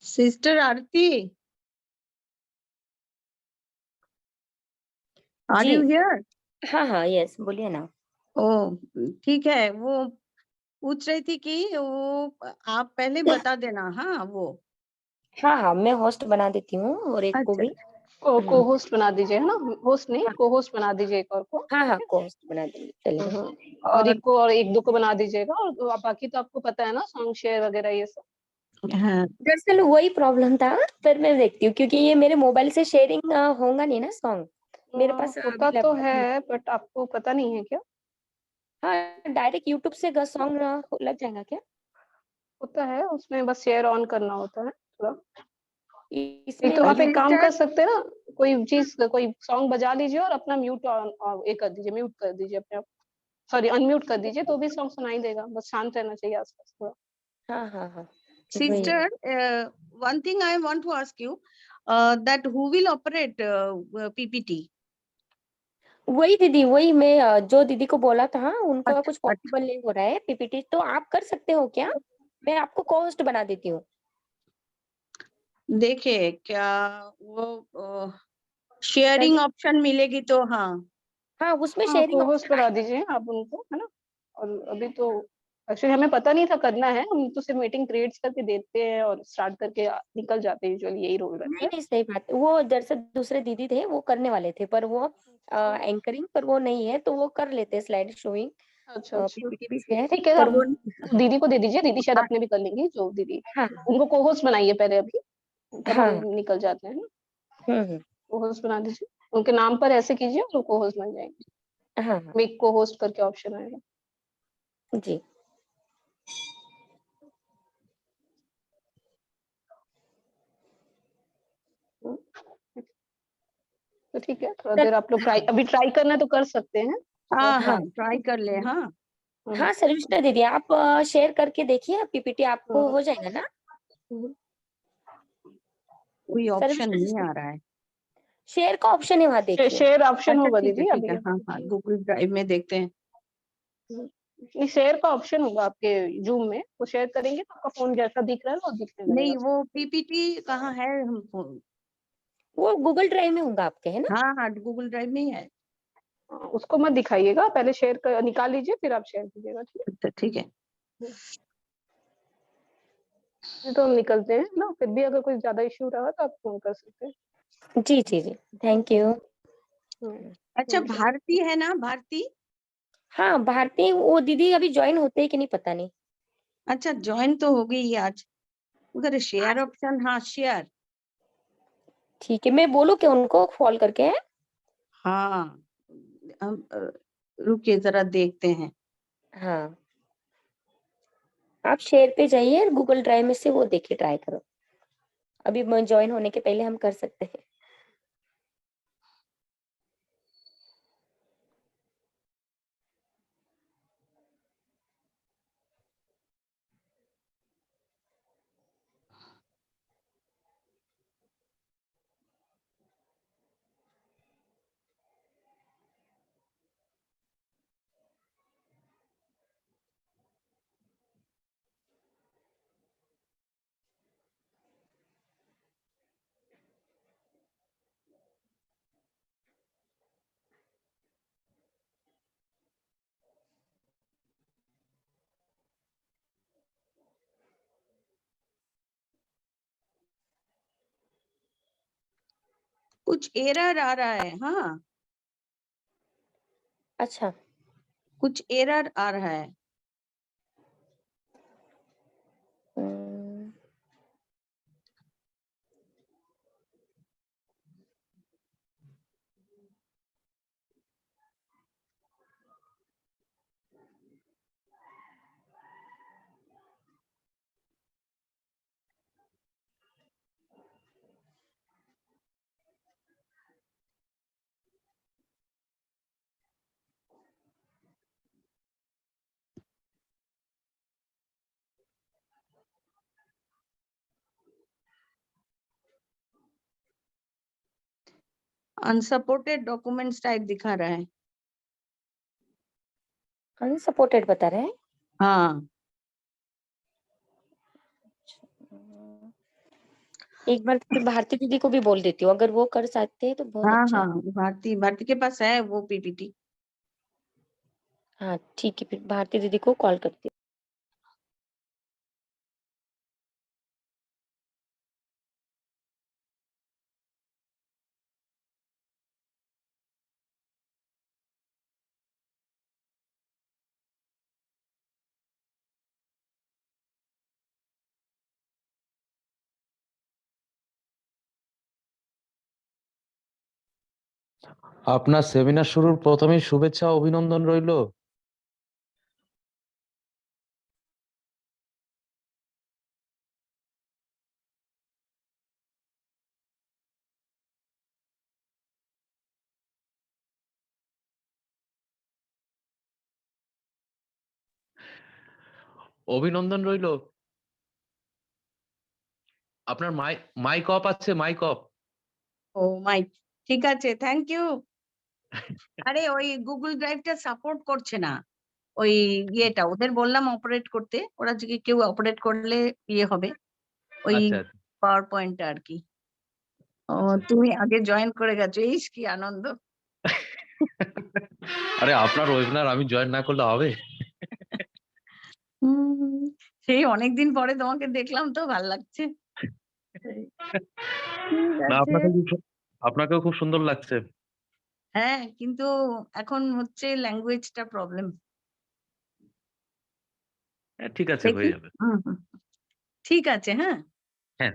Sister Aarti, R G. You here? हाँ हाँ, yes, बोलिए ना। ओ ठीक है। वो पूछ रही थी कि वो आप पहले बता देना। हाँ वो हाँ हाँ, मैं होस्ट बना देती हूँ और एक को अच्छा भी। को होस्ट बना दीजिए, है ना? होस्ट नहीं, हाँ को होस्ट बना दीजिए एक और को। हाँ हाँ, को होस्ट बना देंगे, चलेगा। और और एक को और एक दो को बना दीजिएगा, और बाकी तो आपको पता है ना, सॉन्ग शेयर वगैरह ये सब। हाँ दरअसल वही प्रॉब्लम था, फिर मैं देखती हूँ क्योंकि ये मेरे मोबाइल से शेयरिंग होगा नहीं ना सॉन्ग। मेरे पास अभी होता तो लैपटॉप में। है, बट आपको पता नहीं है क्या? हाँ, डायरेक्ट यूट्यूब से सॉन्ग लग जाएगा क्या? होता है, उसमें बस शेयर ऑन करना होता है थोड़ा। नहीं इसमें तो आप नहीं। एक काम सिस्टर कर सकते हैं ना, कोई चीज, कोई सॉन्ग बजा लीजिए और अपना म्यूट ऑन ये कर दीजिए, म्यूट कर दीजिए अपने आप। सॉरी, अनम्यूट कर दीजिए, तो भी सॉन्ग सुनाई देगा। बस शांत रहना चाहिए आसपास थोड़ा। हाँ हाँ हाँ, वही। sister, one thing I want to ask you, that who will operate PPT? वही दीदी, वही मैं जो दीदी को बोला था उनका अच्छा कुछ अच्छा, पॉसिबल नहीं हो रहा है पीपीटी, तो आप कर सकते हो क्या? मैं आपको कोस्ट बना देती हूँ। देखिए क्या वो कर शेयरिंग ऑप्शन मिलेगी तो हाँ। हाँ, उसमें हाँ, शेयरिंग को होस्ट ऑप्शन बना आएगा। दीजिए आप उनको, है ना? और अभी तो एक्चुअली हमें पता नहीं था करना है, हम तो सिर्फ मीटिंग क्रिएट करके देते हैं और स्टार्ट करके निकल जाते हैं, यूजुअली यही रोल रहता नहीं है। नहीं, सही बात है। वो दरअसल दूसरे दीदी थे, वो करने वाले थे, पर वो एंकरिंग पर वो नहीं है, तो वो कर लेते स्लाइड शोइंग, अच्छा अच्छा, पीपीटी भी शेयर, ठीक है। पर आप वो। दीदी को दे दीजिए, दीदी शायद हाँ अपने भी कर लेंगी, जो दीदी। हाँ उनको को होस्ट बनाइए पहले अभी, तब हम हाँ। निकल जाते हैं ना। हम्म। को होस्ट बना दीजिए, उनके नाम पर ऐसे कीजिए और को होस्ट बन जाएंगे। हाँ हाँ। मेक को होस्ट करके ऑप्शन आएगा। जी। तो ठीक है, थोड़ा सर। देर आप लोग हाँ अभी ट्राई करना है तो कर सकते हैं थोड़ा हाँ सा। हाँ, हाँ ट्राई कर ले। हाँ हाँ, सर्विष्टा दीदी, आप शेयर करके देखिए, पीपीटी आपको हो जाएगा ना? कोई ऑप्शन सर्विष्टा नहीं जी, आ रहा है। शेयर का ऑप्शन है, वहां देखिए। शेयर ऑप्शन अच्छा होगा ठीक है दीदी ठीक अभी। है। हाँ हाँ, गूगल ड्राइव में देखते हैं। नहीं, शेयर का ऑप्शन होगा आपके जूम में, वो शेयर करेंगे तो आपका फोन जैसा दिख रहा है वो दिखने लगेगा। नहीं वो पीपीटी कहाँ है हमको? वो गूगल ड्राइव में होगा आपके, है ना? हाँ हाँ, गूगल ड्राइव में ही है। उसको मत दिखाइएगा, पहले शेयर कर निकाल लीजिए, फिर आप शेयर कीजिएगा, ठीक अच्छा ठीक है। है? नहीं तो हम निकलते हैं ना, फिर भी अगर कोई ज्यादा इश्यू रहा तो आप फोन कर सकते हैं। जी जी जी, थैंक यू। अच्छा भारती है ना, भारती? हाँ, भारती, वो दीदी अभी ज्वाइन होते हैं कि नहीं पता नहीं। अच्छा ज्वाइन तो हो गई आज। उधर शेयर आज ऑप्शन, हाँ शेयर। ठीक है, मैं बोलूँ क्या उनको कॉल करके? हाँ हम रुकिए जरा देखते हैं। हाँ, आप शेयर पे जाइए, गूगल ड्राइव में से वो देखिए, ट्राई करो। अभी ज्वाइन होने के पहले हम कर सकते हैं। कुछ एरर आ रहा है। हाँ अच्छा। कुछ एरर आ रहा है। हम्म, अनसपोर्टेड डॉक्यूमेंट्स टाइप दिखा रहा है। अनसपोर्टेड बता रहे हैं। हाँ एक बार फिर भारती दीदी को भी बोल देती हूँ, अगर वो कर सकते हैं तो बहुत हाँ अच्छा है। हाँ, भारती के पास है वो पीपीटी। हाँ ठीक है, फिर भारती दीदी को कॉल करती हूँ। আপনার সেমিনার শুরুর প্রথমেই শুভেচ্ছা ও অভিনন্দন রইল। অভিনন্দন রইল। আপনার মাইক অফ আছে, মাইক অফ। ও মাই, ঠিক আছে, থ্যাংক ইউ। আরে ওই গুগল ড্রাইভটা সাপোর্ট করছে না, ওই ইয়েটা ওদের বললাম অপারেট করতে, ওরা যদি কেউ অপারেট করলে ইয়ে হবে, ওই আচ্ছা আচ্ছা পাওয়ার পয়েন্টটা আর কি। ও আচ্ছা। তুমি আগে জয়েন করে গেছো, ইস কি আনন্দ। আরে আপনার ওয়েবিনার আমি জয়েন না করলে হবে? হুম, সেই অনেকদিন পরে তোমাকে দেখলাম তো ভাল লাগছে। ঠিক না, আছে। আপনাকেও খুব সুন্দর লাগছে। হ্যাঁ, কিন্তু এখন হচ্ছে ল্যাঙ্গুয়েজটা প্রবলেম। হ্যাঁ, ঠিক আছে, দেখি। হয়ে যাবে। হুম, হুম। ঠিক আছে, হ্যাঁ। হ্যাঁ।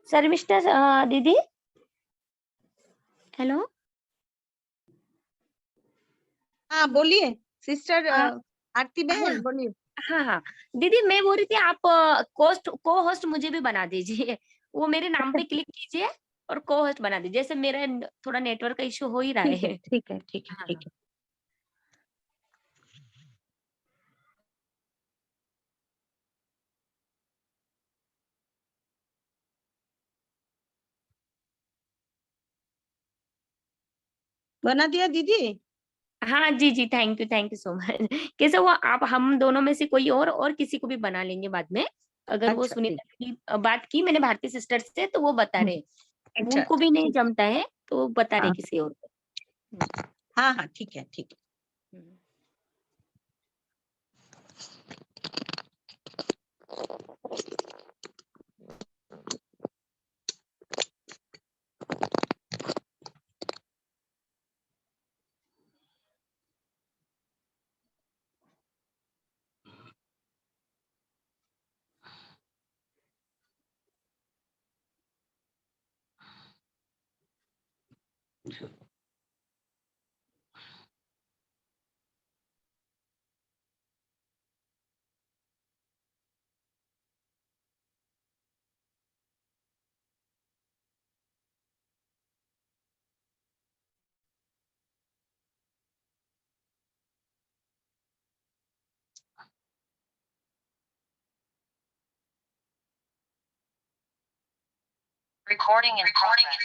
शर्मिष्ठा दीदी, हेलो। हाँ, बोलिए सिस्टर हाँ आरती बहन, हाँ बोलिए। हाँ हाँ। दीदी मैं बोल रही थी, आप को होस्ट मुझे भी बना दीजिए। वो मेरे नाम पे क्लिक कीजिए और को होस्ट बना दीजिए, जैसे मेरा थोड़ा नेटवर्क का इशू हो ही रहा ठीक है, है। ठीक है, ठीक है, हाँ ठीक है। बना दिया दीदी? हाँ जी जी, थैंक यू सो मच। कैसे हुआ, आप हम दोनों में से कोई और किसी को भी बना लेंगे बाद में। अगर वो अच्छा ठीक। सुनीता की बात की मैंने भारती सिस्टर्स से, तो वो बता हम्म, रहे अच्छा उनको अच्छा भी नहीं ठीक। जमता है, तो वो बता रहे हाँ किसी और को। हाँ हाँ ठीक है ठीक है। हम्म। Recording in progress.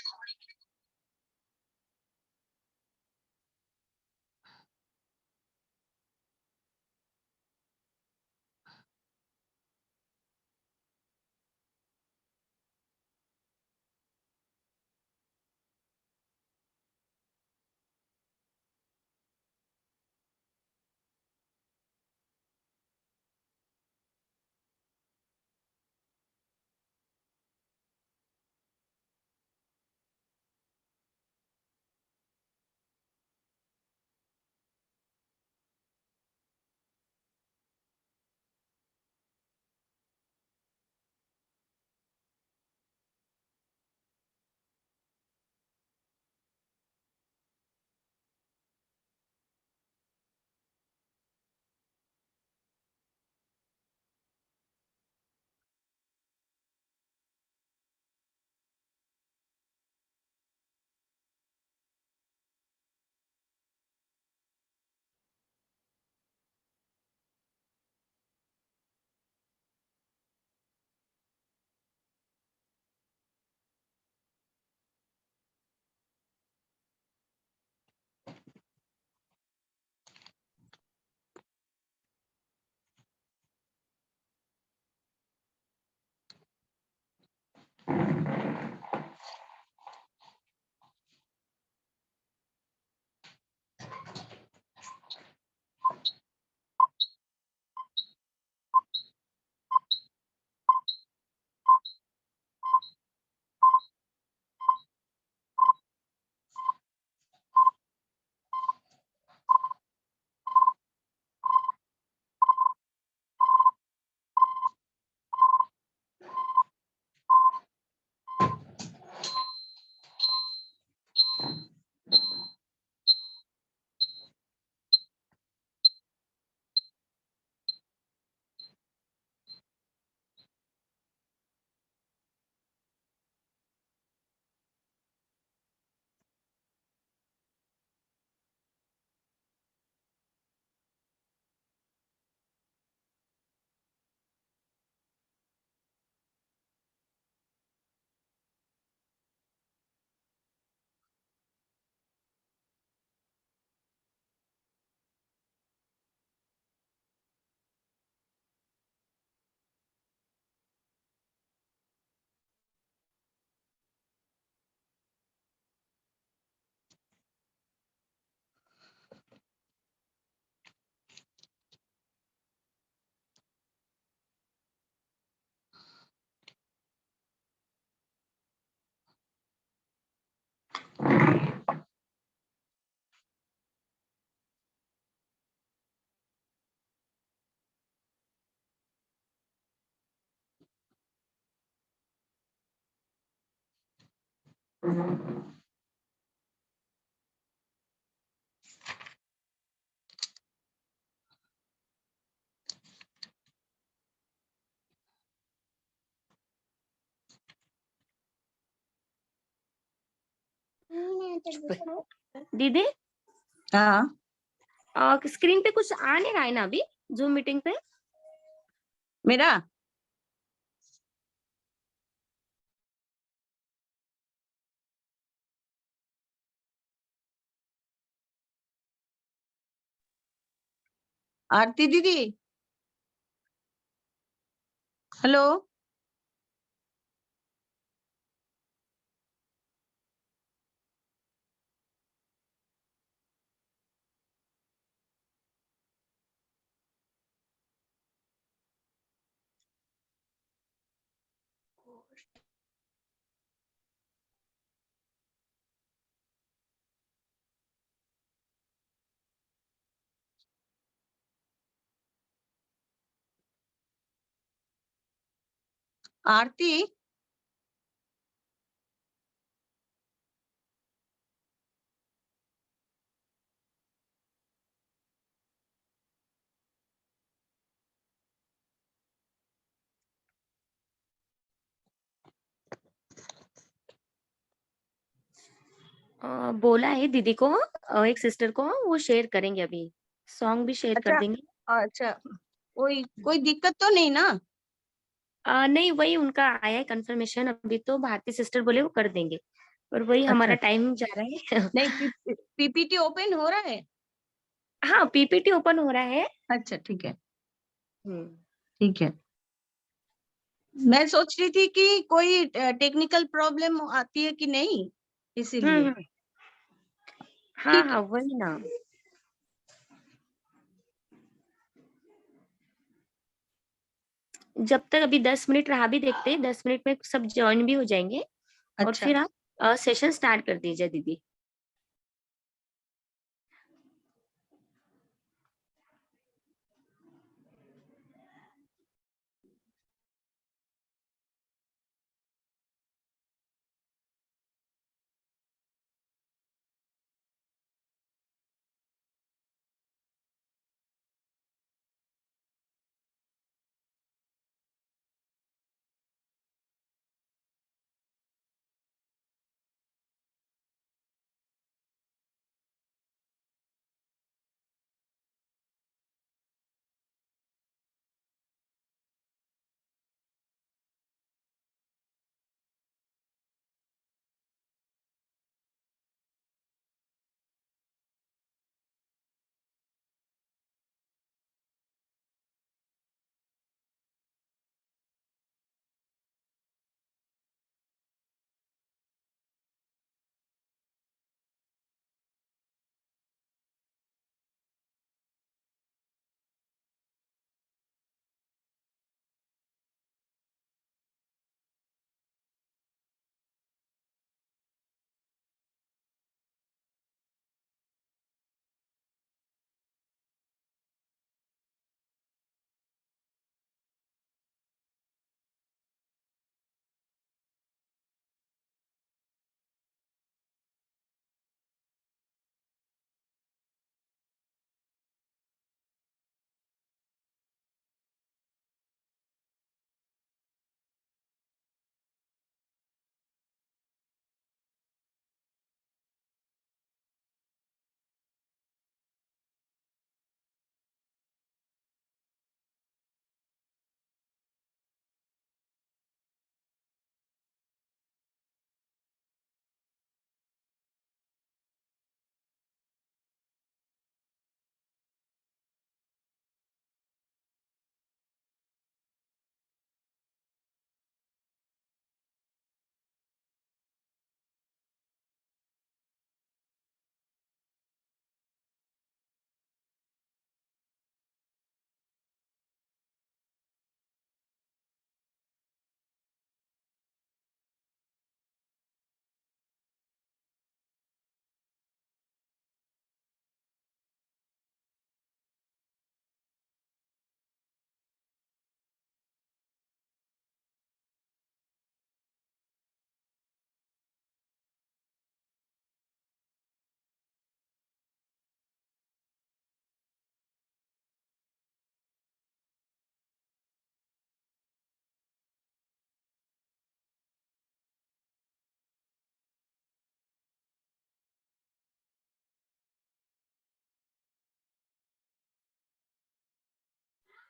दीदी, हाँ स्क्रीन पे कुछ आ नहीं रहा है ना अभी, जूम मीटिंग पे। मेरा आरती दीदी, हेलो। आरती, बोला है दीदी को, एक सिस्टर को, वो शेयर करेंगे अभी, सॉन्ग भी शेयर कर अच्छा देंगे। अच्छा, कोई दिक्कत तो नहीं ना? नहीं, वही उनका आया है कंफर्मेशन, अभी तो भारती सिस्टर बोले वो कर देंगे, और वही हमारा अच्छा, टाइम जा रहा है। नहीं, पीपीटी ओपन हो रहा है? हाँ, पीपीटी ओपन हो रहा है। अच्छा, ठीक है, हम्म। ठीक है। मैं सोच रही थी कि कोई टेक्निकल प्रॉब्लम आती है कि नहीं, इसीलिए। हम्म। हाँ ठीक हाँ, है, वही ना। जब तक अभी 10 मिनट रहा, भी देखते हैं, 10 मिनट में सब ज्वाइन भी हो जाएंगे, और अच्छा। फिर आप सेशन स्टार्ट कर दीजिए दीदी।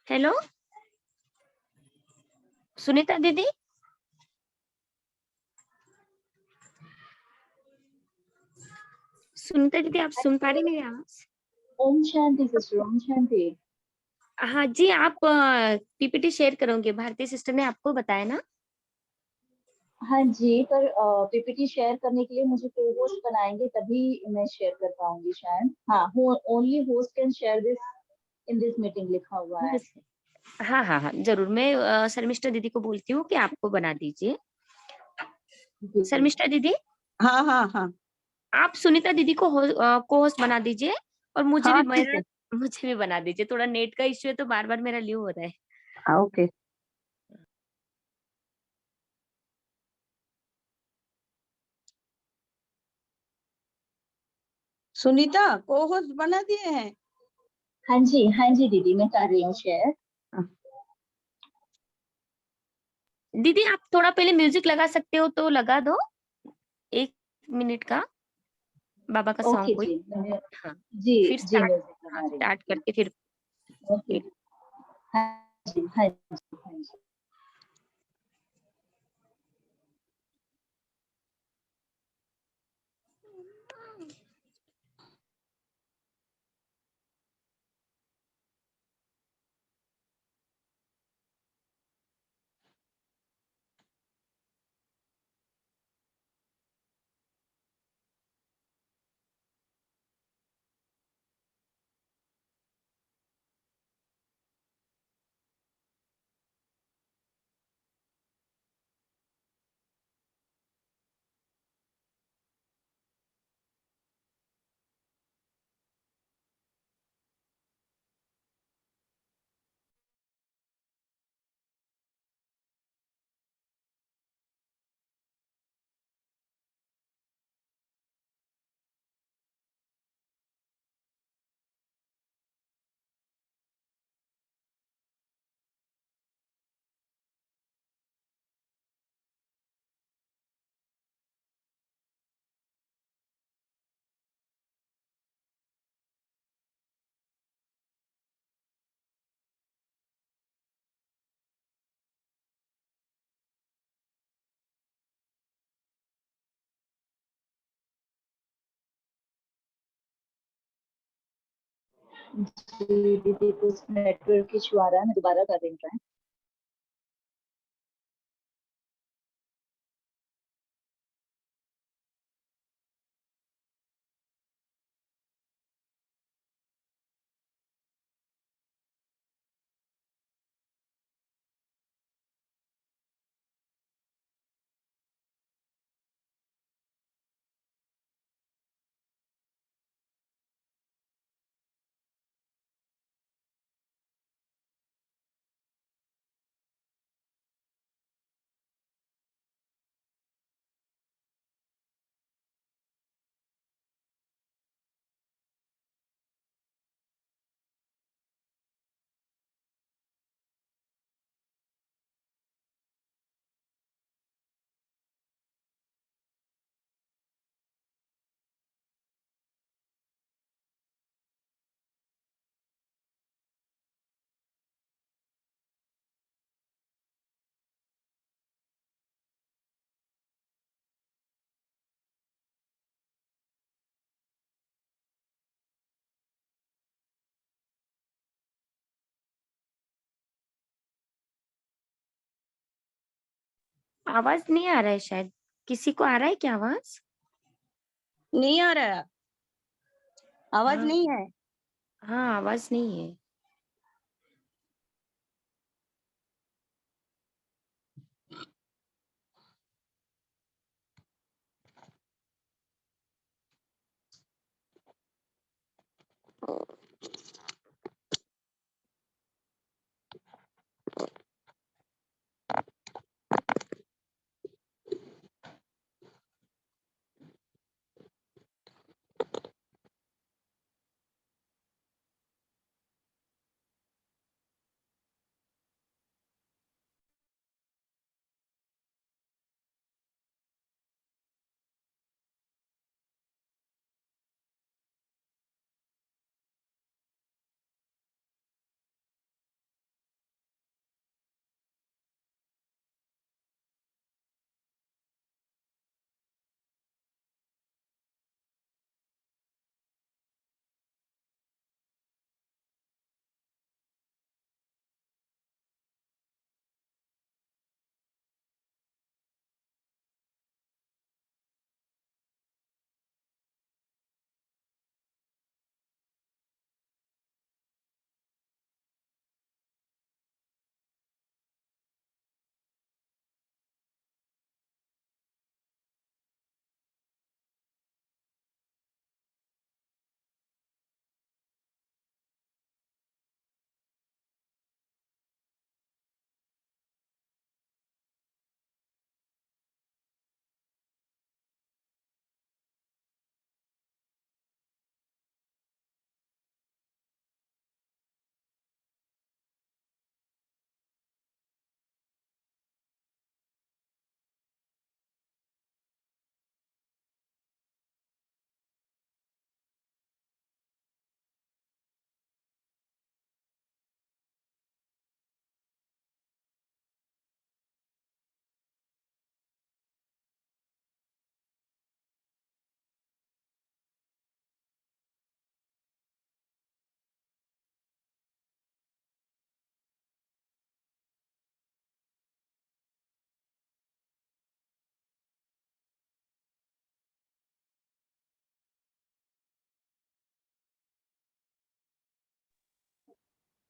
हेलो सुनीता दीदी, सुनीता दीदी, आप सुन पा रही मेरी आवाज? ओम शांति सिस्टर, ओम शांति। हाँ जी, आप पीपीटी शेयर करोगे, भारतीय सिस्टर ने आपको बताया ना? हाँ जी, पर पीपीटी शेयर करने के लिए मुझे को-होस्ट बनाएंगे तभी मैं शेयर कर पाऊंगी शायद। हाँ, only host can share this in this meeting लिखा हुआ है। बस। हाँ, हाँ, हाँ, ज़रूर। मैं शर्मिष्ठा दीदी को बोलती हूँ कि आपको बना दीजिए। जी, शर्मिष्ठा दीदी, हाँ हाँ हाँ आप सुनीता दीदी को को-होस्ट बना दीजिए और हाँ ठीक है। मुझे भी बना दीजिए। थोड़ा नेट का इश्यू है तो बार-बार मेरा लीव हो रहा है। ओके। सुनीता को होस्ट बना दिए हैं। हाँ जी दीदी, मैं कर रही हूँ शेयर। दीदी आप थोड़ा पहले म्यूजिक लगा सकते हो तो लगा दो, 1 मिनट का, बाबा का सॉन्ग ओके कोई। जी, हाँ, फिर जी स्टार्ट, म्यूजिक हाँ, लगा रही स्टार्ट करके फिर हूँ। ओके। हाँ जी, हाँ जी, हाँ जी। जी दीदी, कुछ नेटवर्क इशू आ रहा है, मैं दोबारा कर रही हूँ। आवाज़ नहीं आ रहा है शायद। किसी को आ रहा है क्या आवाज़? नहीं आ रहा, आवाज हाँ, नहीं है। हाँ, आवाज़ नहीं है।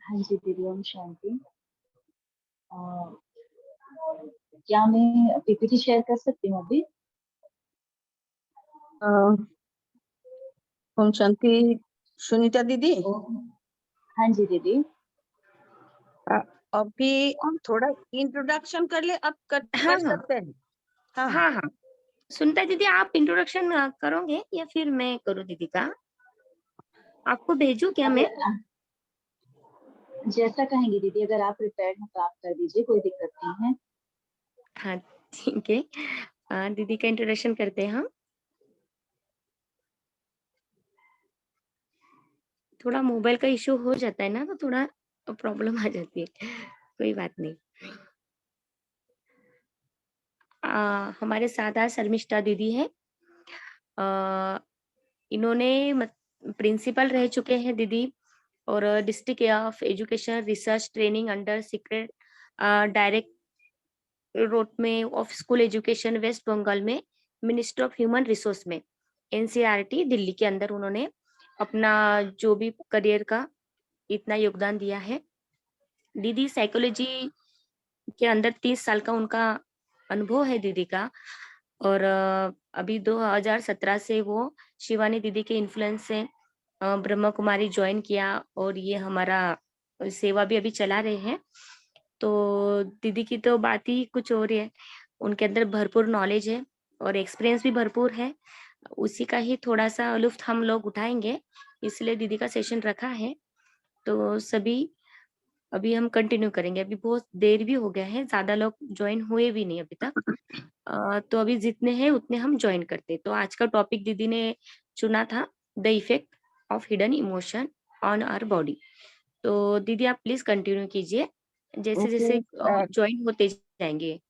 हाँ जी दीदी, ओम शांति। अ, क्या मैं पीपीटी शेयर कर सकती हूँ अभी? ओम शांति। सुनीता दीदी, हाँ जी दीदी। अभी थोड़ा इंट्रोडक्शन कर ले, अब कर हाँ, हाँ। सकते हैं। हाँ हाँ, हाँ। सुनीता दीदी, आप इंट्रोडक्शन करोगे या फिर मैं करूँ दीदी का? आपको भेजूँ क्या मैं? जैसा कहेंगे दीदी, अगर आप प्रिपेयर्ड हैं तो आप कर दीजिए, कोई दिक्कत नहीं है। हाँ, ठीक है। दीदी का इंट्रोडक्शन करते हैं हम। थोड़ा मोबाइल का इश्यू हो जाता है ना, तो थोड़ा प्रॉब्लम आ जाती है। कोई बात नहीं। हमारे साथ आज शर्मिष्ठा दीदी है। इन्होंने प्रिंसिपल रह चुके हैं दीदी, और district of education research training under secret direct में of school education West Bengal में, मिनिस्ट्री ऑफ ह्यूमन रिसोर्स में, एनसीईआरटी दिल्ली के अंदर उन्होंने अपना जो भी करियर का इतना योगदान दिया है। दीदी साइकोलॉजी के अंदर 30 साल का उनका अनुभव है दीदी का, और अभी 2017 से वो शिवानी दीदी के इन्फ्लुएंस से ब्रह्मा कुमारी ज्वाइन किया, और ये हमारा सेवा भी अभी चला रहे हैं। तो दीदी की तो बात ही कुछ और है। उनके अंदर भरपूर नॉलेज है और एक्सपीरियंस भी भरपूर है। उसी का ही थोड़ा सा लुफ्त हम लोग उठाएंगे, इसलिए दीदी का सेशन रखा है। तो सभी अभी हम कंटिन्यू करेंगे। अभी बहुत देर भी हो गया है, ज्यादा लोग ज्वाइन हुए भी नहीं अभी तक। तो अभी जितने हैं उतने हम ज्वाइन करते। तो आज का टॉपिक दीदी ने चुना था, the effect of hidden emotion on our body. तो दीदी आप प्लीज कंटिन्यू कीजिए, जैसे जैसे ज्वाइन होते जाएंगे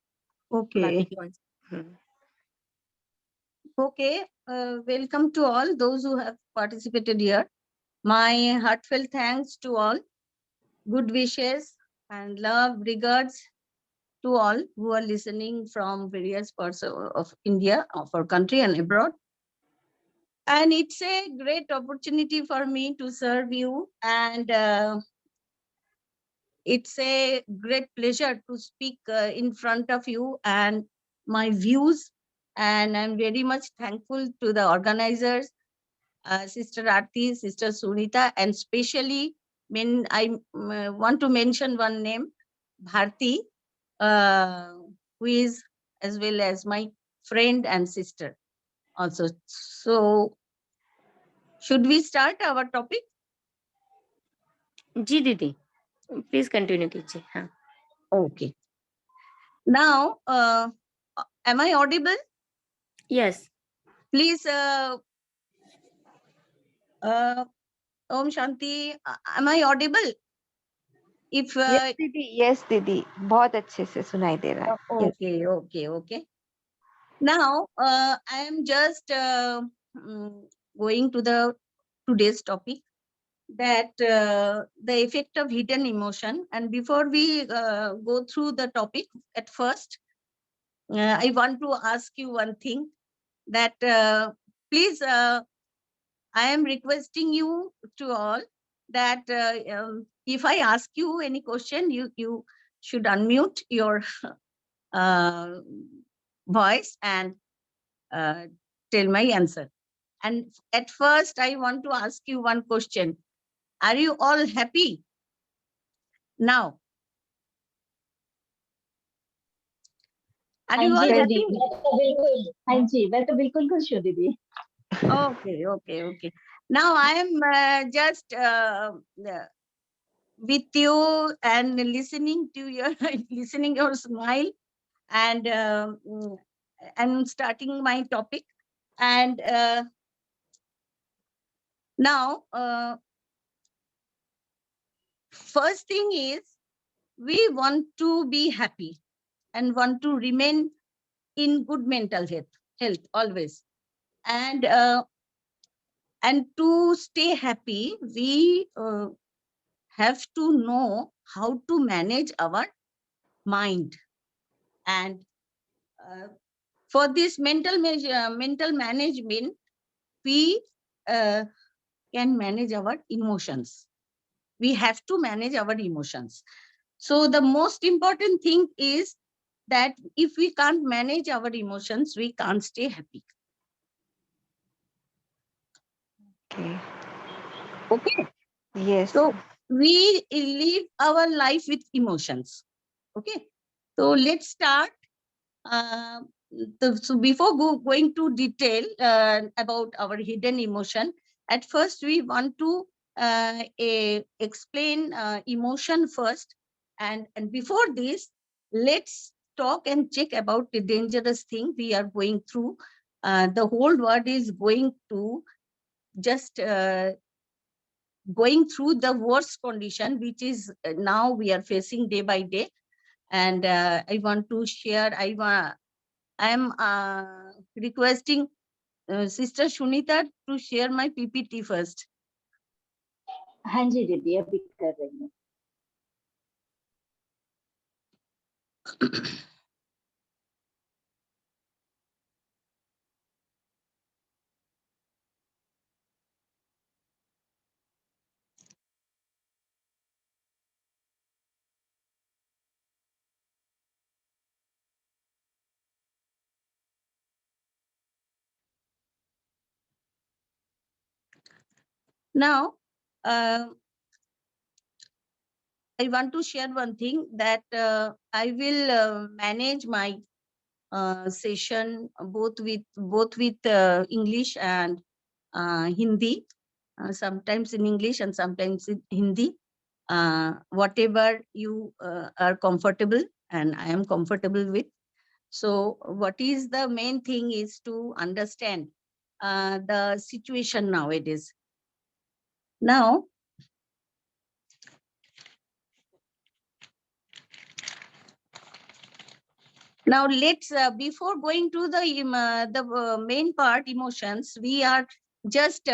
ओके बाकी के ones। Okay, welcome to all those who have participated here. My heartfelt thanks to all, good wishes and love regards to all who are listening from various parts of India, of our country and abroad. And it's a great opportunity for me to serve you, and it's a great pleasure to speak in front of you and my views. And I'm very much thankful to the organizers, Sister Aarti, Sister Sunita, and especially when I want to mention one name, Bharti, who is as well as my friend and sister also. So, should we start our topic? जी दीदी, please continue कीजिए। हाँ, Okay. Now, am I audible? Yes. Please, Om Shanti, am I audible? If yes दीदी, बहुत अच्छे से सुनाई दे रहा है। Yes. okay. Now, I am just going to the today's topic, that the effect of hidden emotion. And before we go through the topic, at first, I want to ask you one thing, that please, I am requesting you to all that if I ask you any question, you should unmute your voice and tell my answer. And at first, I want to ask you one question. Are you all happy now? Are you all हाँ happy? जी, मैं तो बिल्कुल, हाँ जी, मैं तो बिल्कुल खुश हूँ दीदी। Okay. Now I am just with you and listening to your listening your smile, and and starting my topic. And now, first thing is, we want to be happy and want to remain in good mental health always. And to stay happy, we have to know how to manage our mind. And for this mental management, we can manage our emotions. We have to manage our emotions. So the most important thing is that if we can't manage our emotions, we can't stay happy. Okay. Okay. Yes. So we live our life with emotions. Okay. So let's start. So before going to detail about our hidden emotion, at first we want to explain emotion first. And before this, let's talk and check about the dangerous thing we are going through. The whole world is going to just going through the worst condition, which is now we are facing day by day. And I want to share, I am requesting Sister Shunita to share my PPT first. हाँ जी दीदी अभी कर रही हूँ. Now, I want to share one thing that I will manage my session both with English and Hindi. Sometimes in English and sometimes in Hindi. Whatever you are comfortable and I am comfortable with. So what is the main thing is to understand the situation nowadays. Now, let's before going to the main part, emotions, we are just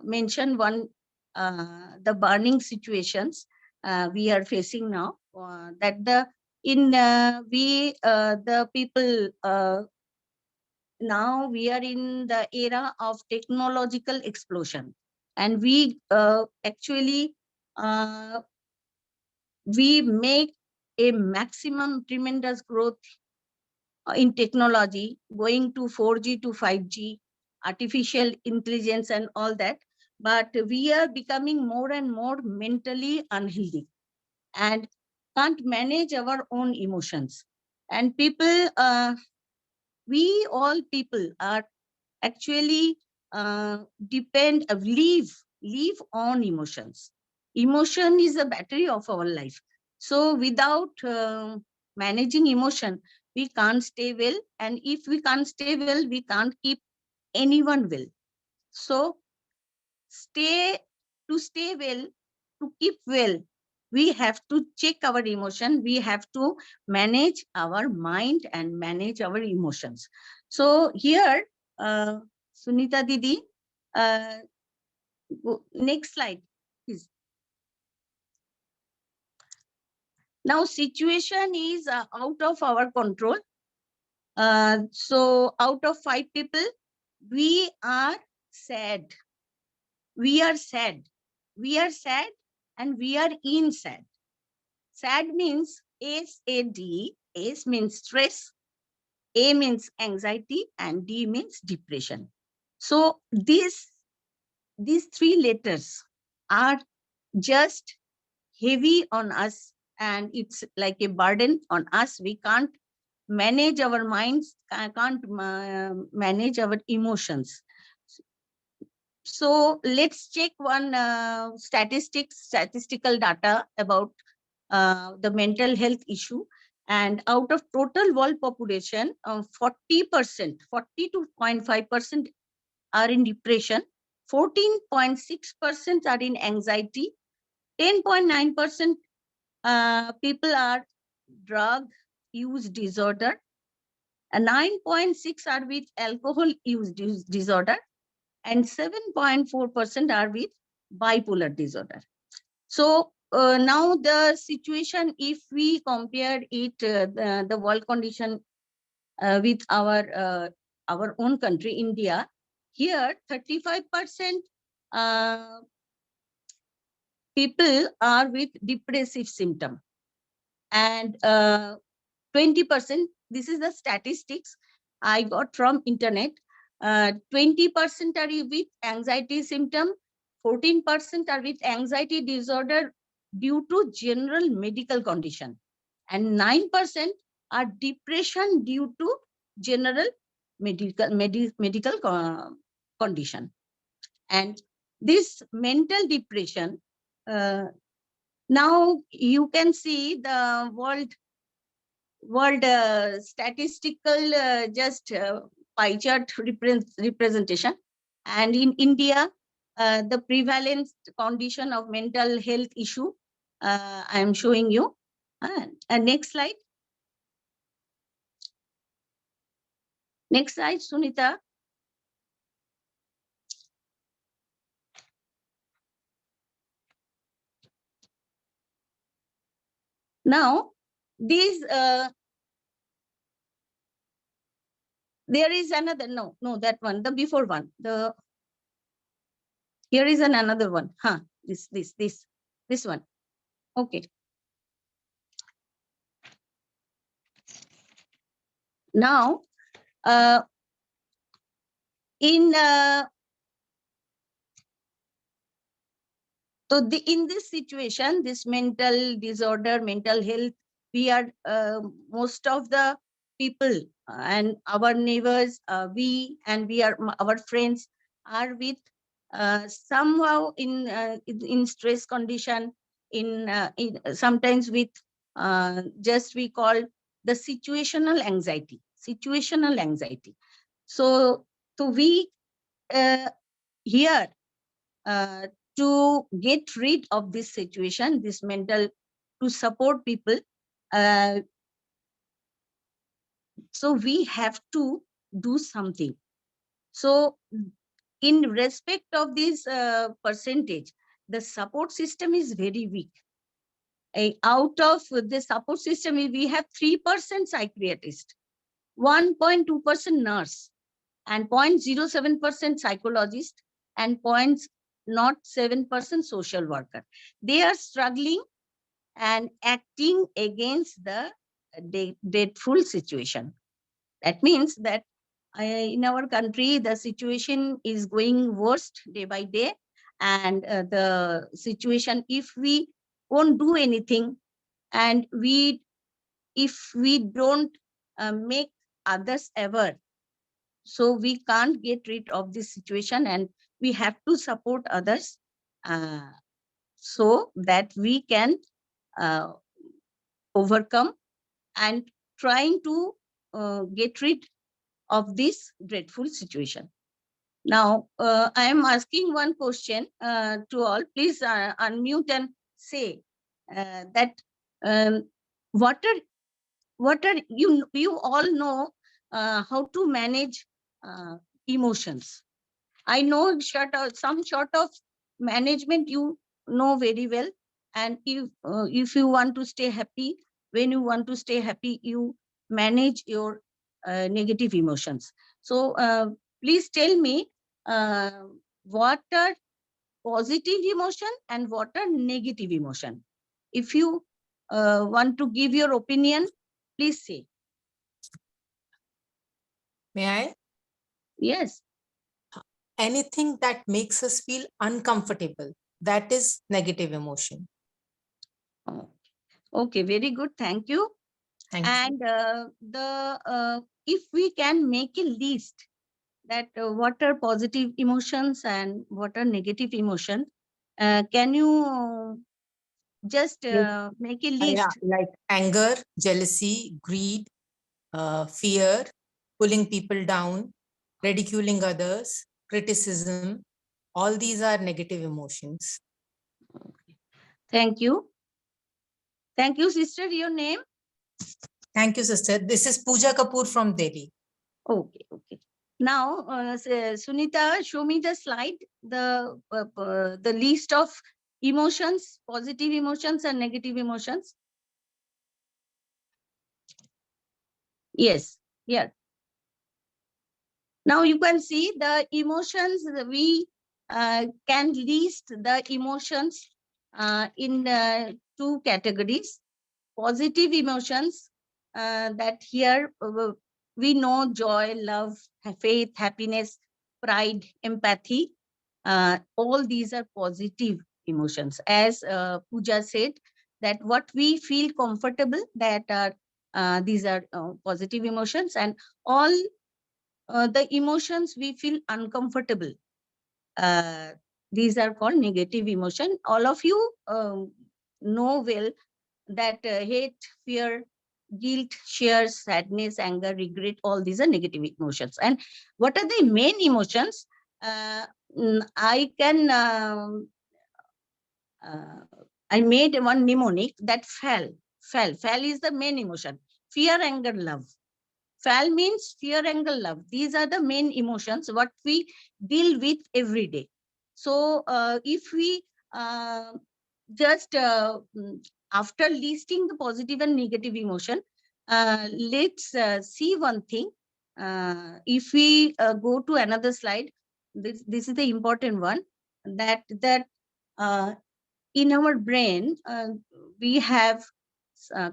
mention one the burning situations we are facing now. That the the people now we are in the era of technological explosion, and we actually we make a maximum tremendous growth in technology, going to 4G to 5G, artificial intelligence and all that. But we are becoming more and more mentally unhealthy and can't manage our own emotions. And people, we all people are actually live on emotions. Emotion is a battery of our life. So without managing emotion, we can't stay well. And if we can't stay well, we can't keep anyone well. So to stay well, to keep well, we have to check our emotion. We have to manage our mind and manage our emotions. So here, Sunita Didi, next slide, please. Now, situation is out of our control. So out of 5 people, we are sad. We are sad. We are sad and we are in sad. Sad means S-A-D. S means stress. A means anxiety and D means depression. So these 3 letters are just heavy on us, and it's like a burden on us. We can't manage our minds, can't manage our emotions. So let's check one statistical data about the mental health issue. And out of total world population, 40%, 42.5% are in depression, 14.6% are in anxiety, 10.9% people are drug use disorder, and 9.6 are with alcohol use disorder, and 7.4% are with bipolar disorder. So now the situation, if we compare it, the world condition with our own country, India, here 35% people are with depressive symptom, and 20%, this is the statistics I got from internet. 20% are with anxiety symptom, 14% are with anxiety disorder due to general medical condition, and 9% are depression due to general medical condition. And this mental depression, now you can see the world statistical pie chart representation, and in India the prevalence condition of mental health issue I am showing you. Next slide. Next slide, Sunita. Now these there is another, no, that one, the before one, here is another one. This one. Okay. Now, in this situation, this mental disorder, mental health, we are most of the people and our neighbors, we are our friends are with somehow in stress condition, in sometimes with just we call the situational anxiety. So we here to get rid of this situation, this mental, to support people, so we have to do something. So in respect of this percentage, the support system is very weak. Out of the support system, we have 3% psychiatrist, 1.2% nurse, and 0.07% psychologist, and 0.07% social worker. They are struggling and acting against the dreadful situation. That means that in our country, the situation is going worst day by day, and the situation, if we won't do anything, and if we don't make others aware, so we can't get rid of this situation, and we have to support others so that we can overcome and trying to get rid of this dreadful situation. Now, I am asking one question to all. Please unmute and say that what are you all know how to manage emotions. I know some sort of management you know very well, and if you want to stay happy, when you want to stay happy, you manage your negative emotions. So please tell me what are positive emotion and what are negative emotion. If you want to give your opinion, please say. May I? Yes. Anything that makes us feel uncomfortable, that is negative emotion. Okay, very good. Thank you. Thank you. And if we can make a list that what are positive emotions and what are negative emotions, can you just make a list? Yeah, like anger, jealousy, greed, fear, pulling people down, ridiculing others, criticism. All these are negative emotions. Thank you. Thank you, sister. Your name? Thank you, sister. This is Pooja Kapoor from Delhi. Okay, okay. Now, Sunita, show me the slide, the list of emotions, positive emotions and negative emotions. Yes, here. Now you can see the emotions, we can list the emotions in two categories. Positive emotions, that here we know joy, love, faith, happiness, pride, empathy. All these are positive emotions. As Pooja said, that what we feel comfortable, that are these are positive emotions, and all the emotions we feel uncomfortable, these are called negative emotion. All of you know well that hate, fear, guilt, fear, sadness, anger, regret, all these are negative emotions. And what are the main emotions? I can I made one mnemonic that fell. Fell is the main emotion. Fear, anger, love. Fal means fear, anger, love. These are the main emotions what we deal with every day. So if we just after listing the positive and negative emotion, let's see one thing. If we go to another slide, this is the important one, that in our brain we have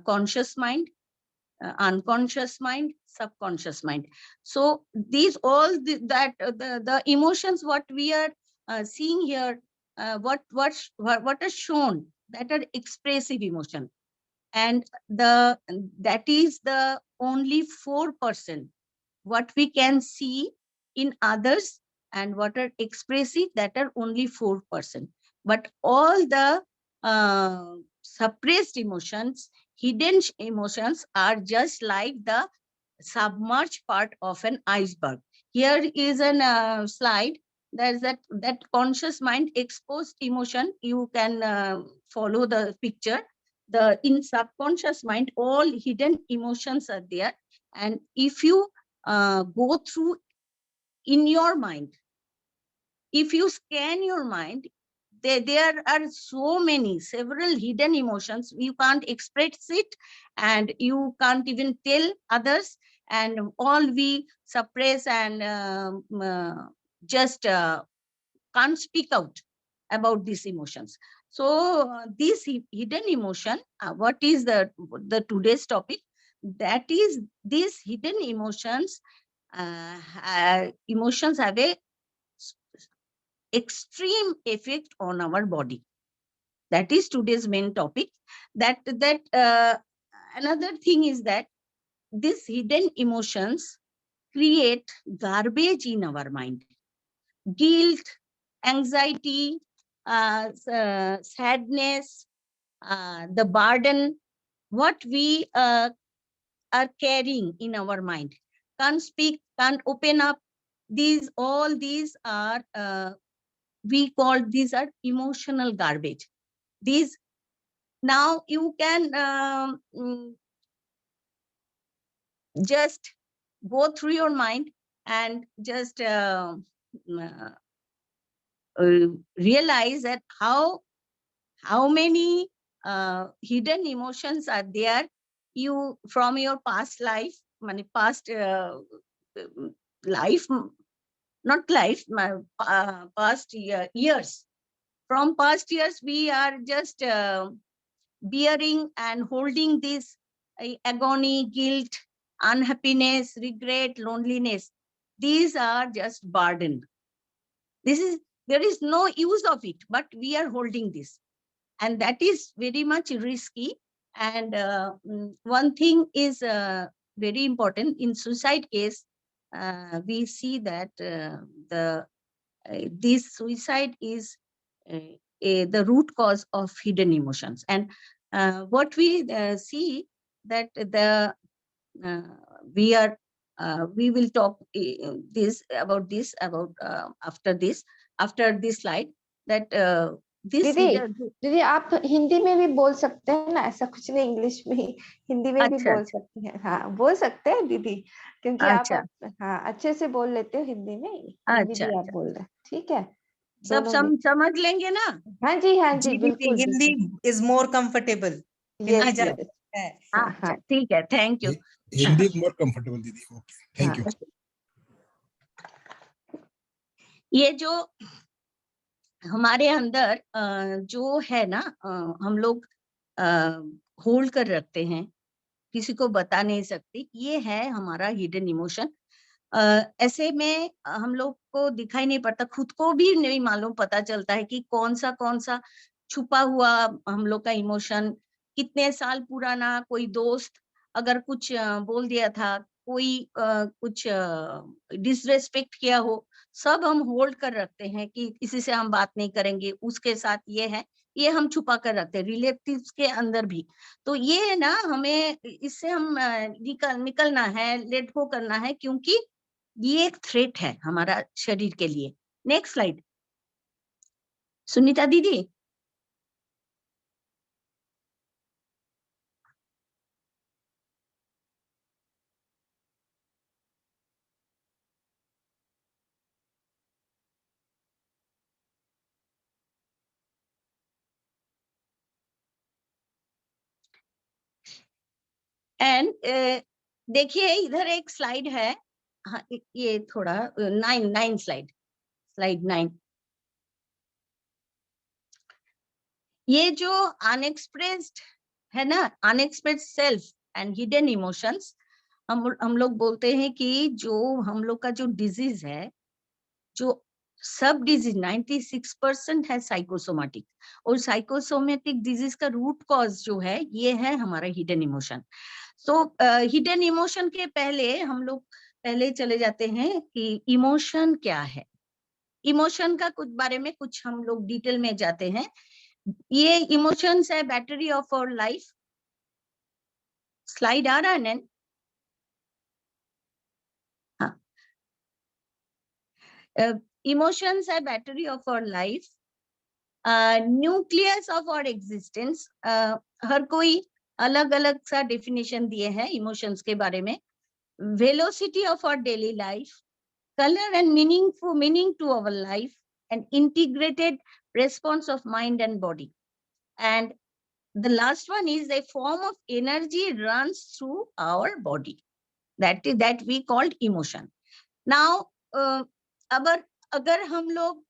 conscious mind, unconscious mind, subconscious mind. So these all the emotions what we are seeing here, what are shown, that are expressive emotion, and that is the only 4% what we can see in others, and what are expressive, that are only 4%. But all the suppressed emotions, hidden emotions, are just like the submerged part of an iceberg. Here is an slide. There's that conscious mind exposed emotion. You can follow the picture. In subconscious mind, all hidden emotions are there. And if you go through in your mind, if you scan your mind, there are so many, several hidden emotions. You can't express it, and you can't even tell others, and all we suppress and just can't speak out about these emotions. So this hidden emotion, what is the today's topic? That is, these hidden emotions, emotions have a extreme effect on our body. That is today's main topic. Another thing is that these hidden emotions create garbage in our mind. Guilt, anxiety, sadness, the burden, what we are carrying in our mind. Can't speak, can't open up. All these are, we call, these are emotional garbage. These, now you can just go through your mind and just realize that how many hidden emotions are there, you from your past life, past life, not life, past years. From past years, we are just bearing and holding this agony, guilt, unhappiness, regret, loneliness. These are just burden. There is no use of it, but we are holding this, and that is very much risky. And one thing is very important in suicide case. We see that this suicide is the root cause of hidden emotions. And what we see that we will talk about this after this slide, that this दीदी आप हिंदी में भी बोल सकते हैं ना, ऐसा कुछ नहीं, इंग्लिश में ही, हिंदी में भी अच्छा, बोल सकते हैं। हाँ, बोल सकते हैं दीदी, क्योंकि अच्छा, आप हाँ अच्छे से बोल लेते हो हिंदी में, हिंदी अच्छा, भी आप अच्छा, बोल रहे हैं, ठीक है, सब दोनों में। समझ लेंगे ना? हाँ जी, हाँ जी, जी बिल्कुल Hindi is more comfortable. Hindi yes ज्यादा यस, है। हाँ अच्छा, हाँ ठीक है, thank you. Hindi more comfortable दीदी, ओके, थैंक यू। ये जो हमारे अंदर जो है ना हम लोग होल्ड कर रखते हैं, किसी को बता नहीं सकते, ये है हमारा हिडन इमोशन। ऐसे में हम लोग को दिखाई नहीं पड़ता, खुद को भी नहीं मालूम पता चलता है कि कौन सा छुपा हुआ हम लोग का इमोशन, कितने साल पुराना कोई दोस्त अगर कुछ बोल दिया था, कोई कुछ डिसरेस्पेक्ट किया हो, सब हम होल्ड कर रखते हैं कि किसी से हम बात नहीं करेंगे, उसके साथ ये है, ये हम छुपा कर रखते हैं रिलेटिव्स के अंदर भी। तो ये है ना, हमें इससे हम निकलना है, लेट गो करना है, क्योंकि ये एक थ्रेट है हमारा शरीर के लिए। नेक्स्ट स्लाइड सुनीता दीदी। एंड देखिए इधर एक स्लाइड है, हाँ ये थोड़ा 9 स्लाइड 9। ये जो अनएक्सप्रेस्ड है ना, unexpressed self and hidden emotions, हम लोग बोलते हैं कि जो हम लोग का जो डिजीज है, जो सब डिजीज 96% है साइकोसोमेटिक, और साइकोसोमेटिक डिजीज का रूट कॉज जो है ये है हमारा हिडन इमोशन। सो हिडन इमोशन के पहले हम लोग पहले चले जाते हैं कि इमोशन क्या है। इमोशन का कुछ बारे में कुछ हम लोग डिटेल में जाते हैं। ये इमोशंस है battery of our life. Slide आ रहा है नैन? हाँ, इमोशंस है battery of our life, nucleus of our existence. हर कोई अलग अलग सा डेफिनेशन दिए हैं इमोशंस के बारे में। Velocity of our daily life, color and meaning to our life, and integrated response of mind and body. And the last one is a form of energy runs through our body, that we called emotion. Now अगर हम लोग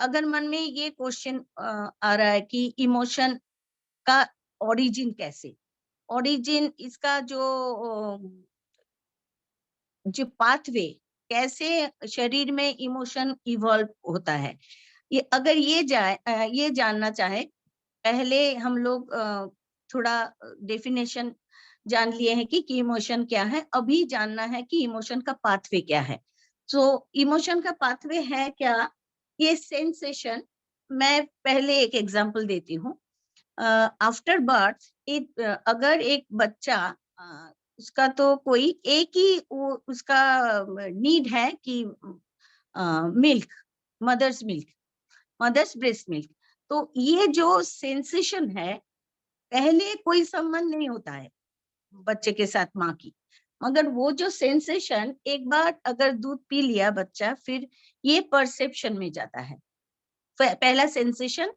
अगर मन में ये question आ रहा है कि इमोशन का ओरिजिन कैसे, ओरिजिन इसका जो पाथवे कैसे शरीर में इमोशन इवॉल्व होता है, ये अगर ये जानना चाहे, पहले हम लोग थोड़ा डेफिनेशन जान लिए हैं कि इमोशन क्या है, अभी जानना है कि इमोशन का पाथवे क्या है। सो इमोशन का पाथवे है क्या, ये सेंसेशन। मैं पहले एक एग्जांपल देती हूँ। आफ्टर बर्थ अगर एक बच्चा उसका तो कोई एक ही उसका नीड है कि मिल्क, मदर्स ब्रेस्ट मिल्क। तो ये जो सेंसेशन है, पहले कोई संबंध नहीं होता है बच्चे के साथ माँ की, मगर वो जो सेंसेशन एक बार अगर दूध पी लिया बच्चा, फिर ये परसेप्शन में जाता है। पहला सेंसेशन,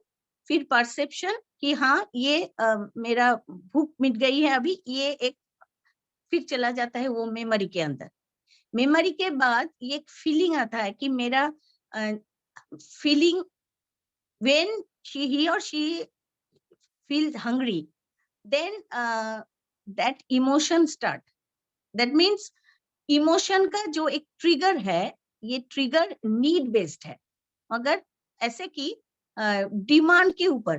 फिर परसेप्शन कि हाँ ये मेरा भूख मिट गई है अभी, ये एक फिर चला जाता है वो मेमोरी के अंदर। मेमोरी के बाद ये एक फीलिंग आता है कि मेरा feeling when he or she feels hungry, then that emotion start. That means emotion का जो एक ट्रिगर है, ये ट्रिगर नीड बेस्ड है, मगर ऐसे कि डिमांड के ऊपर,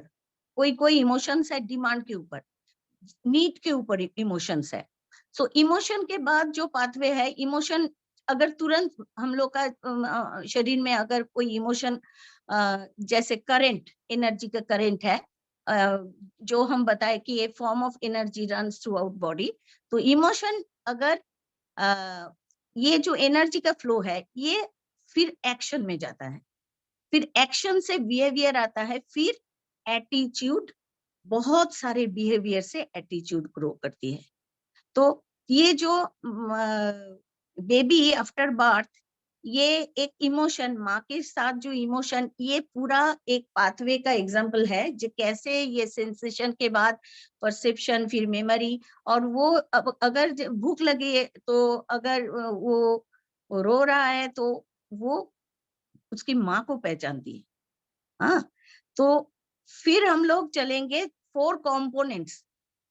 कोई इमोशंस है डिमांड के ऊपर, नीड के ऊपर इमोशंस है। सो इमोशन के बाद जो पाथवे है, इमोशन अगर तुरंत हम लोग का शरीर में अगर कोई इमोशन जैसे करंट, एनर्जी का करंट है, जो हम बताए कि ये form of energy runs through out body, तो इमोशन अगर ये जो एनर्जी का फ्लो है, ये फिर एक्शन में जाता है, फिर एक्शन से बिहेवियर आता है, फिर एटीट्यूड, बहुत सारे बिहेवियर से एटीट्यूड ग्रो करती है। तो ये जो बेबी आफ्टर बर्थ, ये एक इमोशन, माँ के साथ जो इमोशन, ये पूरा एक पाथवे का एग्जांपल है, जो कैसे ये सेंसेशन के बाद परसेप्शन, फिर मेमोरी, और वो अगर भूख लगी है तो अगर वो रो रहा है तो वो उसकी माँ को पहचानती है। हाँ, तो फिर हम लोग चलेंगे 4 कंपोनेंट्स।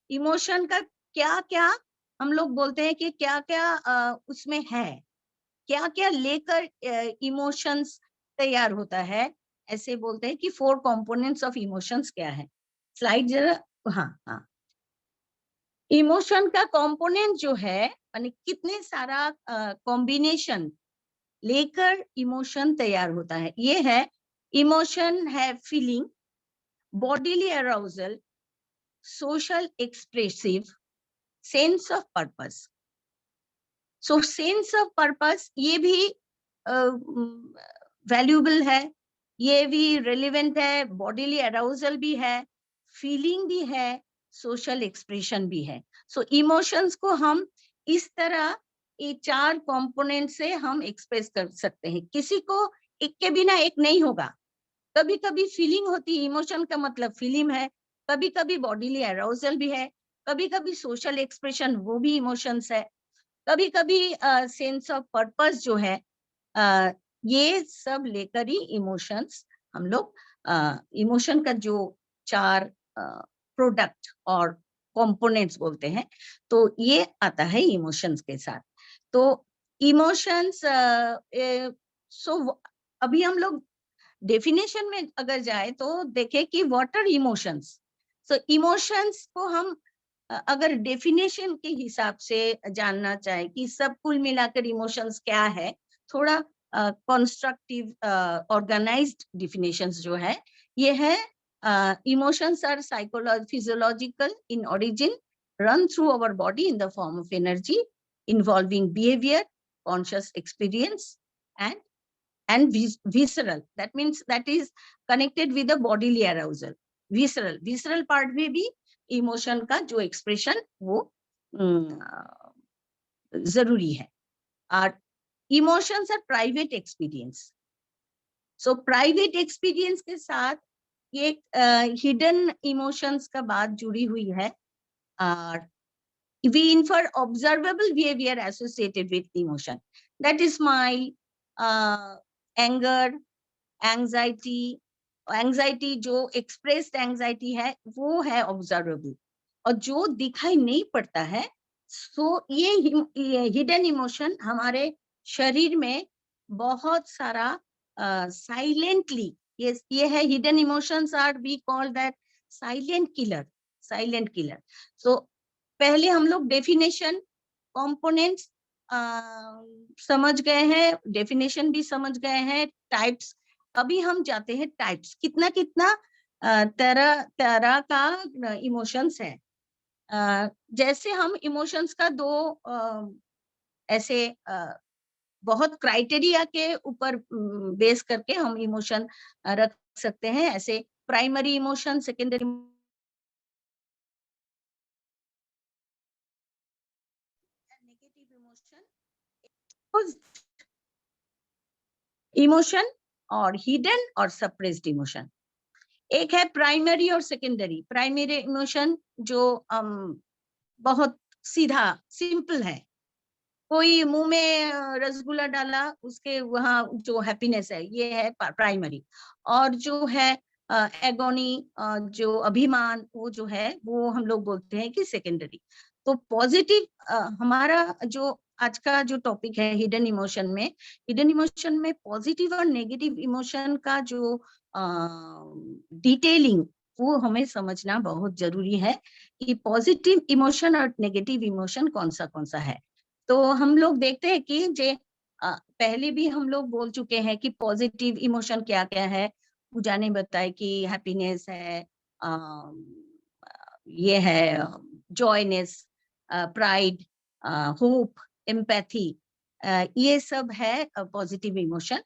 इमोशन का क्या क्या हम लोग बोलते हैं कि क्या क्या उसमें है, क्या क्या लेकर इमोशंस तैयार होता है, ऐसे बोलते हैं कि 4 कंपोनेंट्स ऑफ इमोशंस क्या है। स्लाइड जरा, हाँ हाँ। इमोशन का कंपोनेंट जो है, यानी कितने सारा कॉम्बिनेशन लेकर इमोशन तैयार होता है, ये है। इमोशन है feeling, bodily arousal, social expressive, sense of purpose. So sense of purpose ये भी वैल्यूएबल है, ये भी रिलेवेंट है, बॉडीली अराउजल भी है, फीलिंग भी है, सोशल एक्सप्रेशन भी है। सो इमोशंस को हम इस तरह ये 4 कंपोनेंट से हम एक्सप्रेस कर सकते हैं। किसी को एक के बिना एक नहीं होगा। कभी कभी फीलिंग होती है, इमोशन का मतलब फीलिंग है, कभी कभी बॉडीली अराउजल भी है, कभी कभी सोशल एक्सप्रेशन वो भी इमोशंस है, कभी कभी सेंस ऑफ पर्पस जो है, ये सब लेकर ही इमोशंस हम लोग इमोशन का जो 4 प्रोडक्ट और कंपोनेंट्स बोलते हैं, तो ये आता है इमोशंस के साथ। तो इमोशंस अभी हम लोग डेफिनेशन में अगर जाए तो देखें कि what are emotions. So emotions को हम अगर डेफिनेशन के हिसाब से जानना चाहे कि सब कुल मिलाकर इमोशंस क्या है, थोड़ा कंस्ट्रक्टिव ऑर्गेनाइज्ड डेफिनेशंस जो है, ये है emotions are physiological in origin, run through our body in the form of energy, involving behaviour, conscious experience and visceral, that means that is connected with the bodily arousal. visceral part में भी emotion का जो expression वो जरूरी है। और emotions are private experience. So private experience के साथ ये हिडन इमोशंस का बात जुड़ी हुई है। और we infer observable behavior associated with emotion, that is my anger, anxiety जो एक्सप्रेस्ड एंजाइटी है वो है ऑब्जर्वेबल, और जो दिखाई नहीं पड़ता है सो ये हिडन इमोशन हमारे शरीर में बहुत सारा साइलेंटली, ये है hidden emotions are we call that silent killer. So पहले हम लोग डेफिनेशन, कंपोनेंट्स समझ गए हैं, डेफिनेशन भी समझ गए हैं, टाइप्स। अभी हम जाते हैं टाइप्स, कितना कितना तरह का इमोशंस है। जैसे हम इमोशंस का 2 ऐसे बहुत क्राइटेरिया के ऊपर बेस करके हम इमोशन रख सकते हैं, ऐसे प्राइमरी इमोशन, सेकेंडरी इमोशन और हिडन और सप्रेस्ड इमोशन। एक है प्राइमरी और सेकेंडरी। प्राइमरी इमोशन जो बहुत सीधा सिंपल है, कोई मुंह में रसगुल्ला डाला उसके वहां जो हैप्पीनेस है, ये है प्राइमरी। और जो है एगोनी, जो अभिमान, वो जो है वो हम लोग बोलते हैं कि सेकेंडरी। तो पॉजिटिव हमारा जो आज का जो टॉपिक है हिडन इमोशन में पॉजिटिव और नेगेटिव इमोशन का जो डिटेलिंग वो हमें समझना बहुत जरूरी है कि पॉजिटिव इमोशन और नेगेटिव इमोशन कौन सा है। तो हम लोग देखते हैं कि जे पहले भी हम लोग बोल चुके हैं कि पॉजिटिव इमोशन क्या क्या है। पूजा ने बताया कि हैप्पीनेस है, ये है जॉयनेस, प्राइड, होप, एम्पैथी, ये सब है पॉजिटिव इमोशन।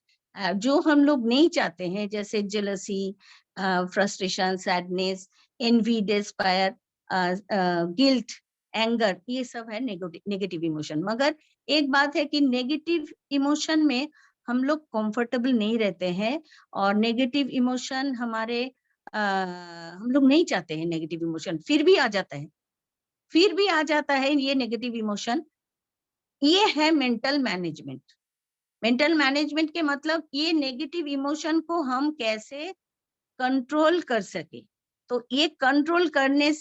जो हम लोग नहीं चाहते हैं जैसे jealousy, frustration, sadness, envy, despair, guilt, anger, ये सब है नेगेटिव इमोशन। मगर एक बात है कि नेगेटिव इमोशन में हम लोग कंफर्टेबल नहीं रहते हैं, और नेगेटिव इमोशन हमारे हम लोग नहीं चाहते हैं नेगेटिव इमोशन, फिर भी आ जाता है ये नेगेटिव इमोशन। ये है मेंटल मैनेजमेंट। मेंटल मैनेजमेंट के मतलब ये नेगेटिव इमोशन को हम कैसे कंट्रोल कर सके। तो ये कंट्रोल करने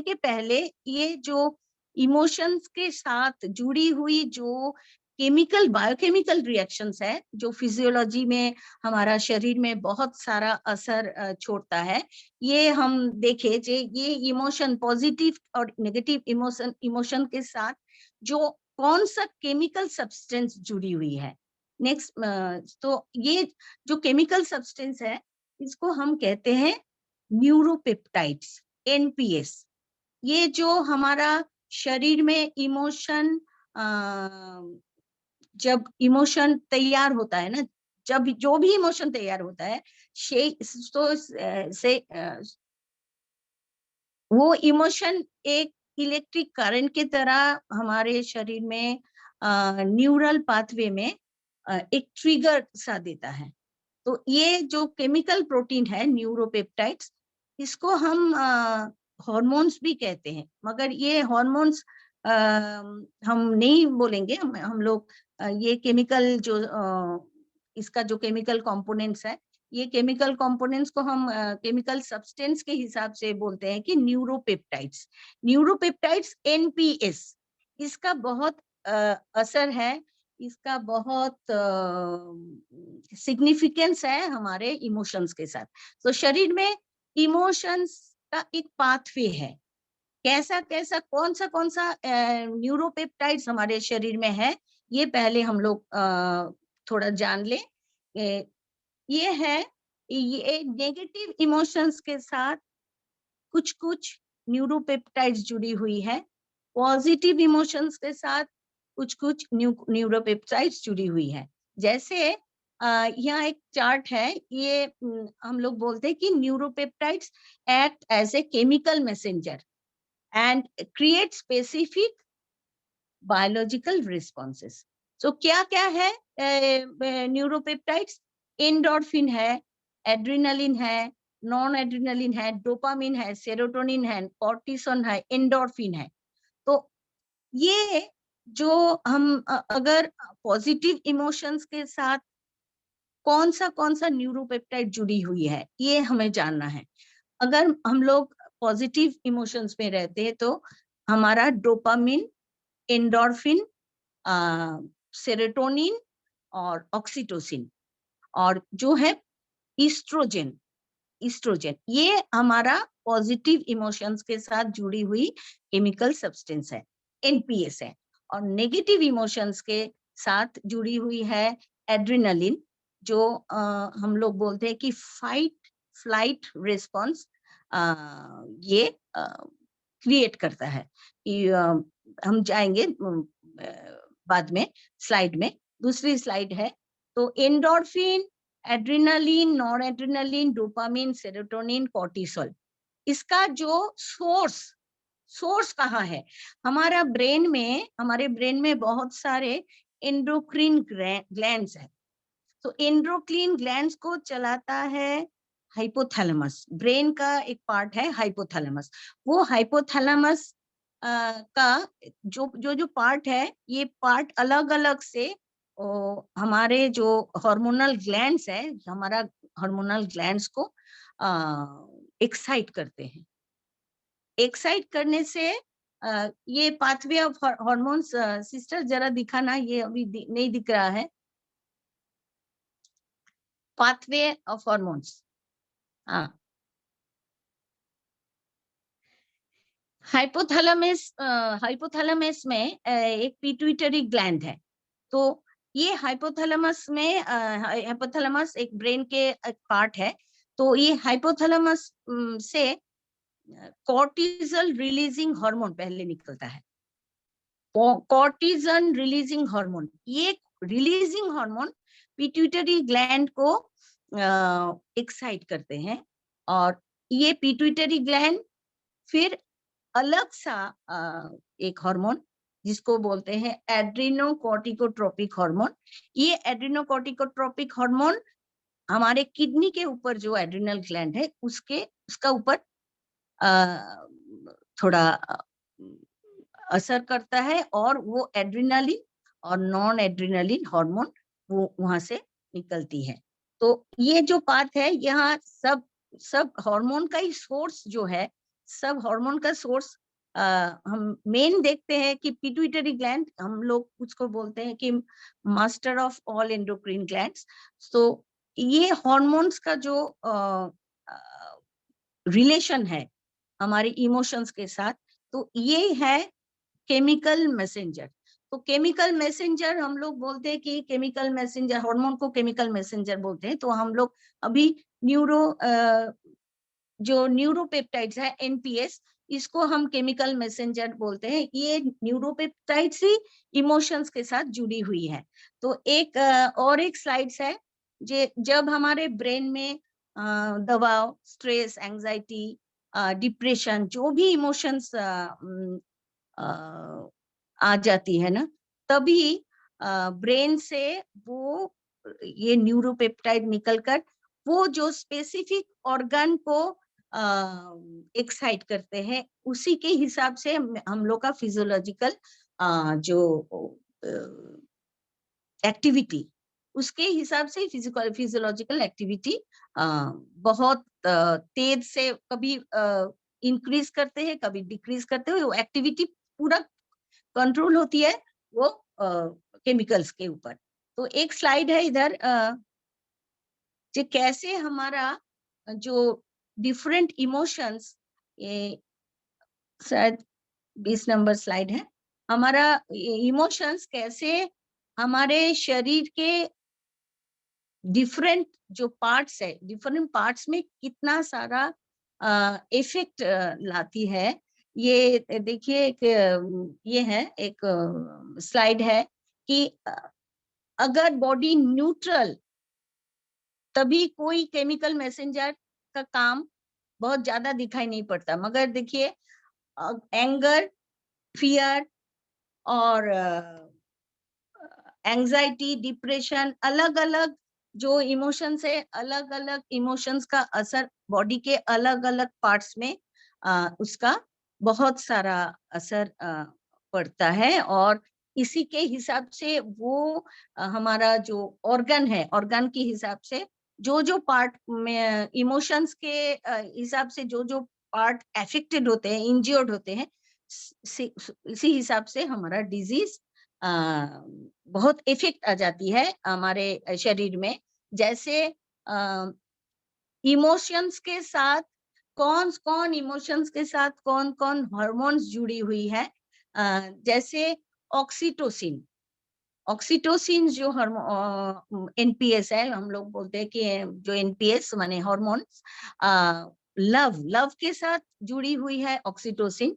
के पहले ये जो इमोशंस के साथ जुड़ी हुई जो बायोकेमिकल रिएक्शंस है, जो फिजियोलॉजी में हमारा शरीर में बहुत सारा असर छोड़ता है, ये हम देखे जे ये इमोशन पॉजिटिव और नेगेटिव इमोशन के साथ जो कौन सा केमिकल सब्सटेंस जुड़ी हुई है। नेक्स्ट, तो ये जो केमिकल सब्सटेंस है इसको हम कहते हैं न्यूरोपेप्टाइड्स, एनपीएस। ये जो हमारा शरीर में इमोशन, जब इमोशन तैयार होता है ना, जब जो भी इमोशन तैयार होता है वो इमोशन एक इलेक्ट्रिक करंट की तरह हमारे शरीर में न्यूरल पाथवे में एक ट्रिगर सा देता है। तो ये जो केमिकल प्रोटीन है न्यूरोपेप्टाइड्स, इसको हम हार्मोन्स भी कहते हैं, मगर ये हार्मोन्स हम नहीं बोलेंगे, हम लोग ये केमिकल जो इसका जो केमिकल कंपोनेंट्स है, ये केमिकल कंपोनेंट्स को हम केमिकल सब्सटेंस के हिसाब से बोलते हैं कि न्यूरोपेप्टाइड्स एनपीएस। इसका बहुत असर है, इसका बहुत सिग्निफिकेंस है हमारे इमोशंस के साथ। तो शरीर में इमोशंस का एक पाथवे है, कैसा कैसा कौन सा न्यूरोपेप्टाइड्स हमारे शरीर में है, ये पहले हम लोग थोड़ा जान ले। ये है, ये नेगेटिव इमोशंस के साथ कुछ न्यूरोपेप्टाइड्स जुड़ी हुई है, पॉजिटिव इमोशंस के साथ कुछ न्यूरोपेप्टाइड्स जुड़ी हुई है। जैसे यहाँ एक चार्ट है, ये हम लोग बोलते हैं कि neuropeptides act as a chemical messenger and create specific biological responses. So क्या क्या है न्यूरोपेप्टाइड्स? एंडोर्फिन है, एड्रेनालिन है, नॉन एड्रेनालिन है, डोपामिन है, सेरोटोनिन है, कॉर्टिसोन है, एंडोर्फिन है। तो ये जो हम अगर पॉजिटिव इमोशंस के साथ कौन सा न्यूरोपेप्टाइड जुड़ी हुई है, ये हमें जानना है। अगर हम लोग पॉजिटिव इमोशंस में रहते हैं तो हमारा डोपामिन, एंडोर्फिन, सेरोटोनिन और ऑक्सीटोसिन, और जो है ईस्ट्रोजन, ये हमारा पॉजिटिव इमोशंस के साथ जुड़ी हुई केमिकल सब्सटेंस है, एनपीएस है। और नेगेटिव इमोशंस के साथ जुड़ी हुई है एड्रेनालिन, जो हम लोग बोलते हैं कि फाइट फ्लाइट रिस्पॉन्स ये क्रिएट करता है। हम जाएंगे बाद में स्लाइड में, दूसरी स्लाइड है। तो endorphin, adrenaline, non adrenaline, dopamine, serotonin, cortisol, इसका जो सोर्स कहाँ है? हमारे ब्रेन में बहुत सारे एंडोक्रिन ग्लैंड्स है। तो एंडोक्रिन ग्लैंड्स को चलाता है हाइपोथैलेमस, ब्रेन का एक पार्ट है हाइपोथैलेमस। वो हाइपोथैलेमस का जो पार्ट है, ये पार्ट अलग अलग से हमारे जो हार्मोनल ग्लैंड्स है, हमारा हार्मोनल ग्लैंड्स को एक्साइट करते हैं। एक्साइट करने से ये पाथवे ऑफ हार्मोन्स, सिस्टर जरा दिखाना, ये अभी नहीं दिख रहा है, पाथवे ऑफ हार्मोन्स। हाँ, हाइपोथैलेमस में एक पिट्यूटरी ग्लैंड है। तो ये हाइपोथैलेमस एक ब्रेन के एक पार्ट है। तो ये हाइपोथैलेमस से कॉर्टिसोल रिलीजिंग हार्मोन पहले निकलता है। कॉर्टिसोल रिलीजिंग हार्मोन, ये रिलीजिंग हार्मोन पिट्यूटरी ग्लैंड को एक्साइट करते हैं, और ये पिट्यूटरी ग्लैंड फिर अलग सा एक हार्मोन जिसको बोलते हैं एड्रेनोकॉर्टिकोट्रोपिक हार्मोन। ये एड्रेनोकॉर्टिकोट्रोपिक हार्मोन हमारे किडनी के ऊपर जो एड्रिनल ग्लैंड है उसका ऊपर थोड़ा असर करता है, और वो एड्रेनालिन और नॉन एड्रेनालिन हार्मोन वो वहां से निकलती है। तो ये जो पार्ट है, यहाँ सब हार्मोन का ही सोर्स जो है, सब हार्मोन का सोर्स हम मेन देखते हैं कि पिट्यूटरी ग्लैंड, हम लोग उसको बोलते हैं कि master of all endocrine glands. तो ये हार्मोन्स का जो रिलेशन है हमारे इमोशंस के साथ, तो ये है केमिकल मैसेंजर। तो केमिकल मैसेंजर हम लोग बोलते हैं कि केमिकल मैसेंजर, हार्मोन को केमिकल मैसेंजर बोलते हैं। तो हम लोग अभी जो न्यूरोपेप्टाइड्स है एनपीएस, इसको हम केमिकल मैसेंजर बोलते हैं। ये न्यूरोपेप्टाइड्स ही इमोशंस के साथ जुड़ी हुई है। तो और एक स्लाइड्स है जब हमारे ब्रेन में दबाव, स्ट्रेस, एंजाइटी, डिप्रेशन, जो भी इमोशंस आ जाती है ना, तभी ब्रेन से वो ये न्यूरोपेप्टाइड निकलकर वो जो स्पेसिफिक ऑर्गन को एक्साइट करते हैं, उसी के हिसाब से हम लोग का फिजियोलॉजिकल जो एक्टिविटी, उसके हिसाब से फिजियोलॉजिकल एक्टिविटी बहुत तेज से कभी इंक्रीज करते हैं, कभी डिक्रीज करते हैं। वो एक्टिविटी पूरा कंट्रोल होती है वो केमिकल्स के ऊपर। तो एक स्लाइड है इधर कि कैसे हमारा जो डिफरेंट इमोशंस, ये शायद 20 नंबर स्लाइड है, हमारा इमोशंस कैसे हमारे शरीर के डिफरेंट जो पार्ट्स है, डिफरेंट पार्ट्स में कितना सारा इफेक्ट लाती है। ये देखिए ये है एक स्लाइड है कि अगर बॉडी न्यूट्रल, तभी कोई केमिकल मैसेंजर का काम बहुत ज्यादा दिखाई नहीं पड़ता। मगर देखिए एंगर, फियर और एंजाइटी, डिप्रेशन, अलग अलग जो इमोशंस है, अलग अलग इमोशंस का असर बॉडी के अलग अलग पार्ट्स में उसका बहुत सारा असर पड़ता है। और इसी के हिसाब से वो हमारा जो ऑर्गन है, ऑर्गन के हिसाब से जो पार्ट में इमोशंस के हिसाब से जो पार्ट अफेक्टेड होते हैं, इंजर्ड होते हैं, इसी हिसाब से हमारा डिजीज बहुत इफेक्ट आ जाती है हमारे शरीर में। जैसे इमोशंस के साथ कौन इमोशंस के साथ कौन कौन हार्मोन्स जुड़ी हुई है, जैसे ऑक्सीटोसिन। ऑक्सीटोसिन जो एनपीएस है, हम लोग बोलते हैं कि जो एनपीएस माने हार्मोन्स, लव के साथ जुड़ी हुई है ऑक्सीटोसिन।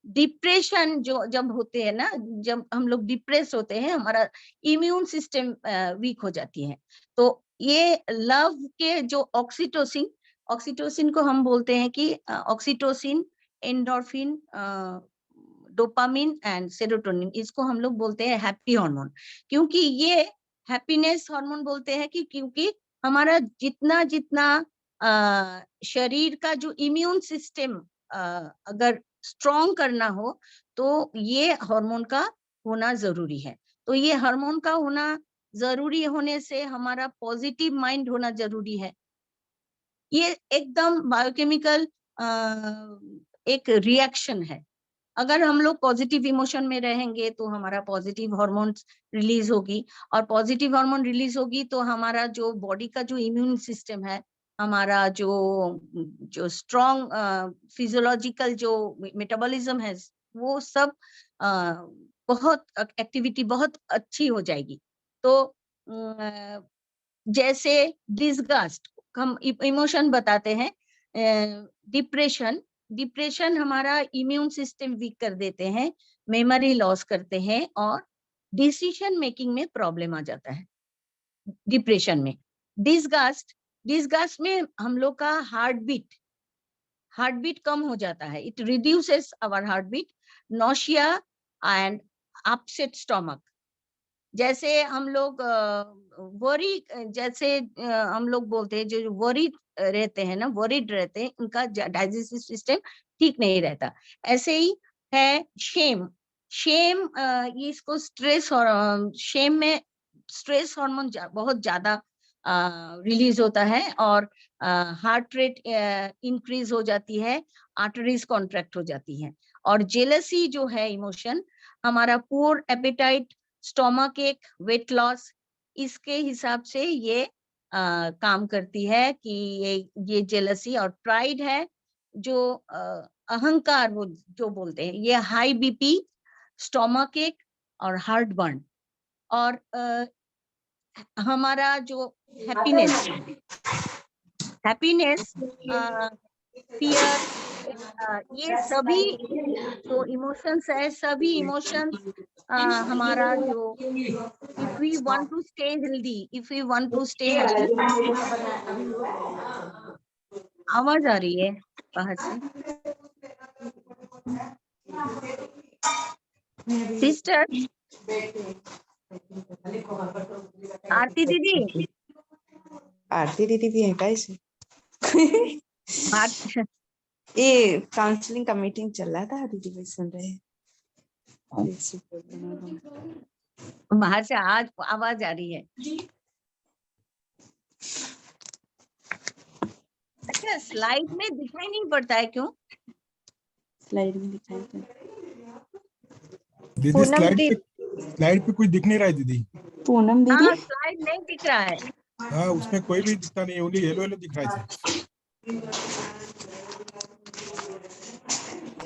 डिप्रेशन जो जब होते हैं ना, जब हम लोग डिप्रेस होते हैं, हमारा इम्यून सिस्टम वीक हो जाती है। तो ये लव के जो ऑक्सीटोसिन को हम बोलते हैं कि oxytocin, endorphin, dopamine and serotonin, इसको हम लोग बोलते हैं हैप्पी हार्मोन। क्योंकि ये हैप्पीनेस हार्मोन बोलते हैं कि क्योंकि हमारा जितना जितना शरीर का जो इम्यून सिस्टम अगर स्ट्रॉन्ग करना हो, तो ये हार्मोन का होना जरूरी है। तो ये हार्मोन का होना जरूरी होने से हमारा पॉजिटिव माइंड होना जरूरी है। ये एकदम बायोकेमिकल एक रिएक्शन है। अगर हम लोग पॉजिटिव इमोशन में रहेंगे तो हमारा पॉजिटिव हार्मोन्स रिलीज होगी, और पॉजिटिव हार्मोन रिलीज होगी तो हमारा जो बॉडी का जो इम्यून सिस्टम है, हमारा जो स्ट्रॉन्ग फिजियोलॉजिकल जो मेटाबॉलिज्म है, वो सब बहुत एक्टिविटी बहुत अच्छी हो जाएगी। तो जैसे डिस्गस्ट हम इमोशन बताते हैं, डिप्रेशन हमारा इम्यून सिस्टम वीक कर देते हैं, मेमोरी लॉस करते हैं, और डिसीजन मेकिंग में प्रॉब्लम आ जाता है डिप्रेशन में। डिस्गस्ट में हम लोग का हार्ट बीट कम हो जाता है, it reduces our heart beat, nausea and upset stomach. जैसे हम लोग वरी, जैसे हम लोग बोलते हैं जो वरी रहते हैं ना, वरीड रहते हैं, उनका डाइजेस्टिव सिस्टम ठीक नहीं रहता। ऐसे ही है शेम, इसको स्ट्रेस और शेम में स्ट्रेस हार्मोन बहुत ज्यादा रिलीज होता है और हार्ट रेट इंक्रीज हो जाती है, आर्टरीज कॉन्ट्रैक्ट हो जाती है। और जेलसी जो है इमोशन, हमारा पुअर एपेटाइट, स्टोमक एक, वेट लॉस, इसके हिसाब से ये काम करती है कि ये जेलसी। और प्राइड है जो अहंकार, वो जो बोलते हैं, ये हाई बीपी, स्टोमक एक और हार्ट बर्न। और हमारा जो हैप्पीनेस, फियर, ये सभी जो इमोशंस है, सभी इमोशंस हमारा जो, if we want to stay healthy, if we want to stay happy, आवाज आ रही है बाहर से। सिस्टर आरती दीदी, आरती दीदी भी है क्या इसे? ये काउंसलिंग का मीटिंग चल रहा था, दीदी भी सुन रहे हैं। बाहर से आज आवाज आ रही है। अच्छा, स्लाइड में दिखाई नहीं पड़ता है क्यों? स्लाइड में दिखाई दे। दीदी पूनम स्लाइड पे कुछ दिख नहीं रहा है दीदी। पूनम दीदी, हाँ, स्लाइड नहीं दिख रहा है। हाँ, उसमें कोई भी दिखता नहीं है, ओनली येलो येलो दिख रहा है।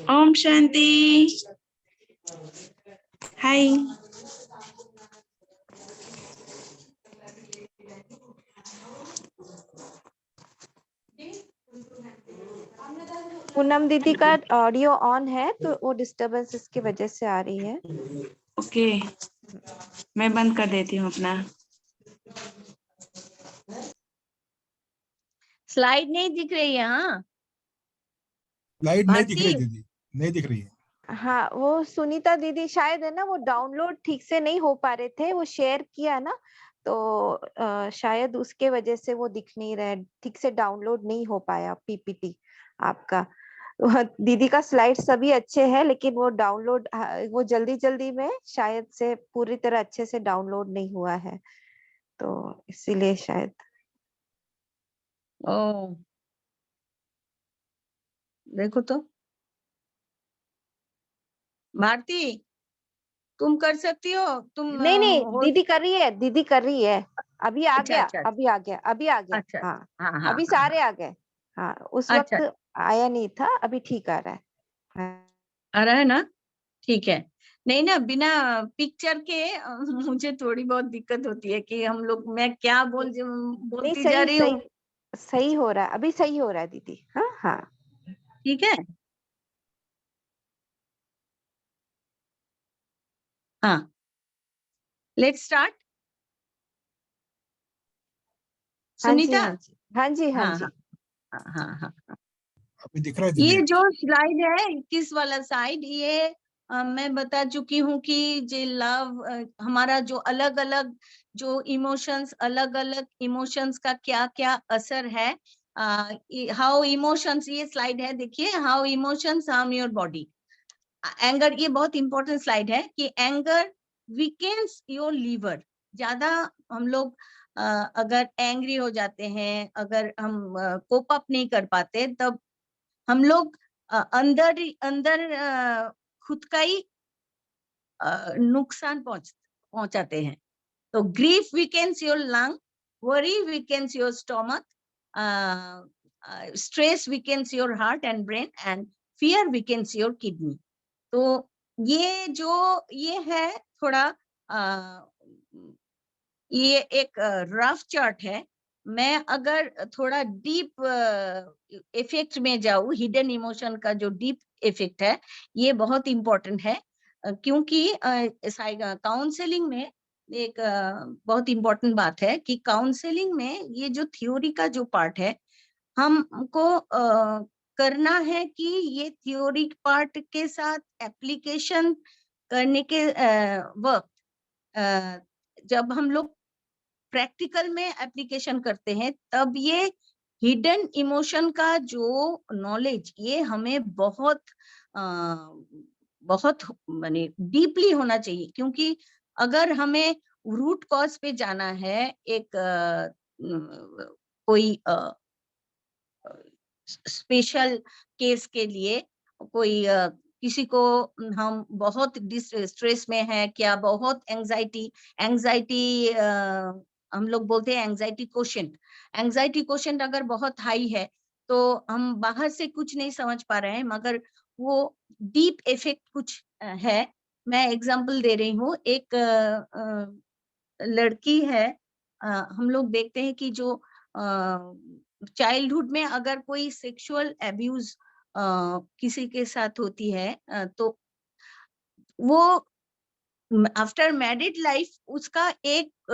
ओम शांति। हाय। पूनम दीदी का ऑडियो ऑन है तो वो डिस्टरबेंस इसकी वजह से आ रही है। ओके, मैं बंद कर देती हूँ अपना। स्लाइड नहीं दिख रही है। हाँ, स्लाइड नहीं दिख रही भारती, दीदी, नहीं दिख रही है। हाँ, वो सुनीता दीदी शायद है ना, वो डाउनलोड ठीक से नहीं हो पा रहे थे, वो शेयर किया ना, तो शायद उसके वजह से वो दिख नहीं रहा है, ठीक से डाउनलोड नहीं हो पाया पीपीटी आपका। दीदी का स्लाइड सभी अच्छे हैं, लेकिन वो डाउनलोड, वो जल्दी जल्दी में शायद से पूरी तरह अच्छे से डाउनलोड नहीं हुआ है, तो इसीलिए शायद। ओ देखो तो, भारती तुम कर सकती हो, तुम नहीं नहीं, हो। दीदी कर रही है, दीदी कर रही है। अभी आ अच्छा गया, अच्छा अभी आ गया, अभी आ गया। अच्छा, हाँ, हाँ हाँ अभी हाँ सारे आ गए। हाँ, उस अच्छा, वक्त आया नहीं था, अभी ठीक आ रहा है। हाँ। आ रहा है ना? ठीक है। नहीं ना, बिना पिक्चर के मुझे थोड़ी बहुत दिक्कत होती है कि हम लोग, मैं क्या नहीं बोलती जा सही रही सही हूँ। सही हो रहा है, अभी सही हो रहा है दीदी। हाँ हाँ, ठीक है। हाँ, लेट्स स्टार्ट। हाँ जी, सुनीता। हाँ जी, हाँ जी, हाँ हाँ जी। हाँ हाँ हाँ हाँ। अभी दिख रहा है ये दीदी। जो स्लाइड है, किस वाला साइड, ये मैं बता चुकी हूँ कि जो लव, हमारा जो अलग अलग जो इमोशंस, अलग अलग इमोशंस का क्या क्या असर है, हाउ इमोशंस, ये स्लाइड है देखिए, how emotions harm your body. Anger, ये बहुत इंपॉर्टेंट स्लाइड है कि एंगर वीकेंस योर लीवर। ज्यादा हम लोग अगर एंग्री हो जाते हैं, अगर हम कोप अप नहीं कर पाते, तब हम लोग अंदर अंदर खुद का ही नुकसान पहुंचाते हैं। तो grief weakens your lung, worry weakens your stomach, stress weakens your heart and brain, and fear weakens your kidney. तो ये है थोड़ा, ये एक रफ चार्ट है। मैं अगर थोड़ा डीप इफेक्ट में जाऊं, हिडन इमोशन का जो डीप इफेक्ट है, ये बहुत इंपॉर्टेंट है, क्योंकि काउंसलिंग में एक बहुत इंपॉर्टेंट बात है कि काउंसलिंग में ये जो थ्योरी का जो पार्ट है, हमको करना है कि ये थ्योरी पार्ट के साथ एप्लीकेशन करने के वक्त, जब हम लोग प्रैक्टिकल में एप्लीकेशन करते हैं, तब ये हिडन इमोशन का जो नॉलेज, ये हमें बहुत बहुत माने डीपली होना चाहिए। क्योंकि अगर हमें रूट कॉज पे जाना है, एक कोई स्पेशल केस के लिए, कोई किसी को हम बहुत स्ट्रेस में है क्या, बहुत एंजाइटी एंजाइटी हम लोग बोलते हैं एंजाइटी क्वेश्चन अगर बहुत हाई है तो हम बाहर से कुछ नहीं समझ पा रहे हैं, मगर वो डीप इफेक्ट कुछ है। मैं एग्जांपल दे रही हूँ, एक लड़की है, हम लोग देखते हैं कि जो चाइल्डहुड में अगर कोई सेक्सुअल एब्यूज किसी के साथ होती है तो वो आफ्टर मैरिड लाइफ उसका एक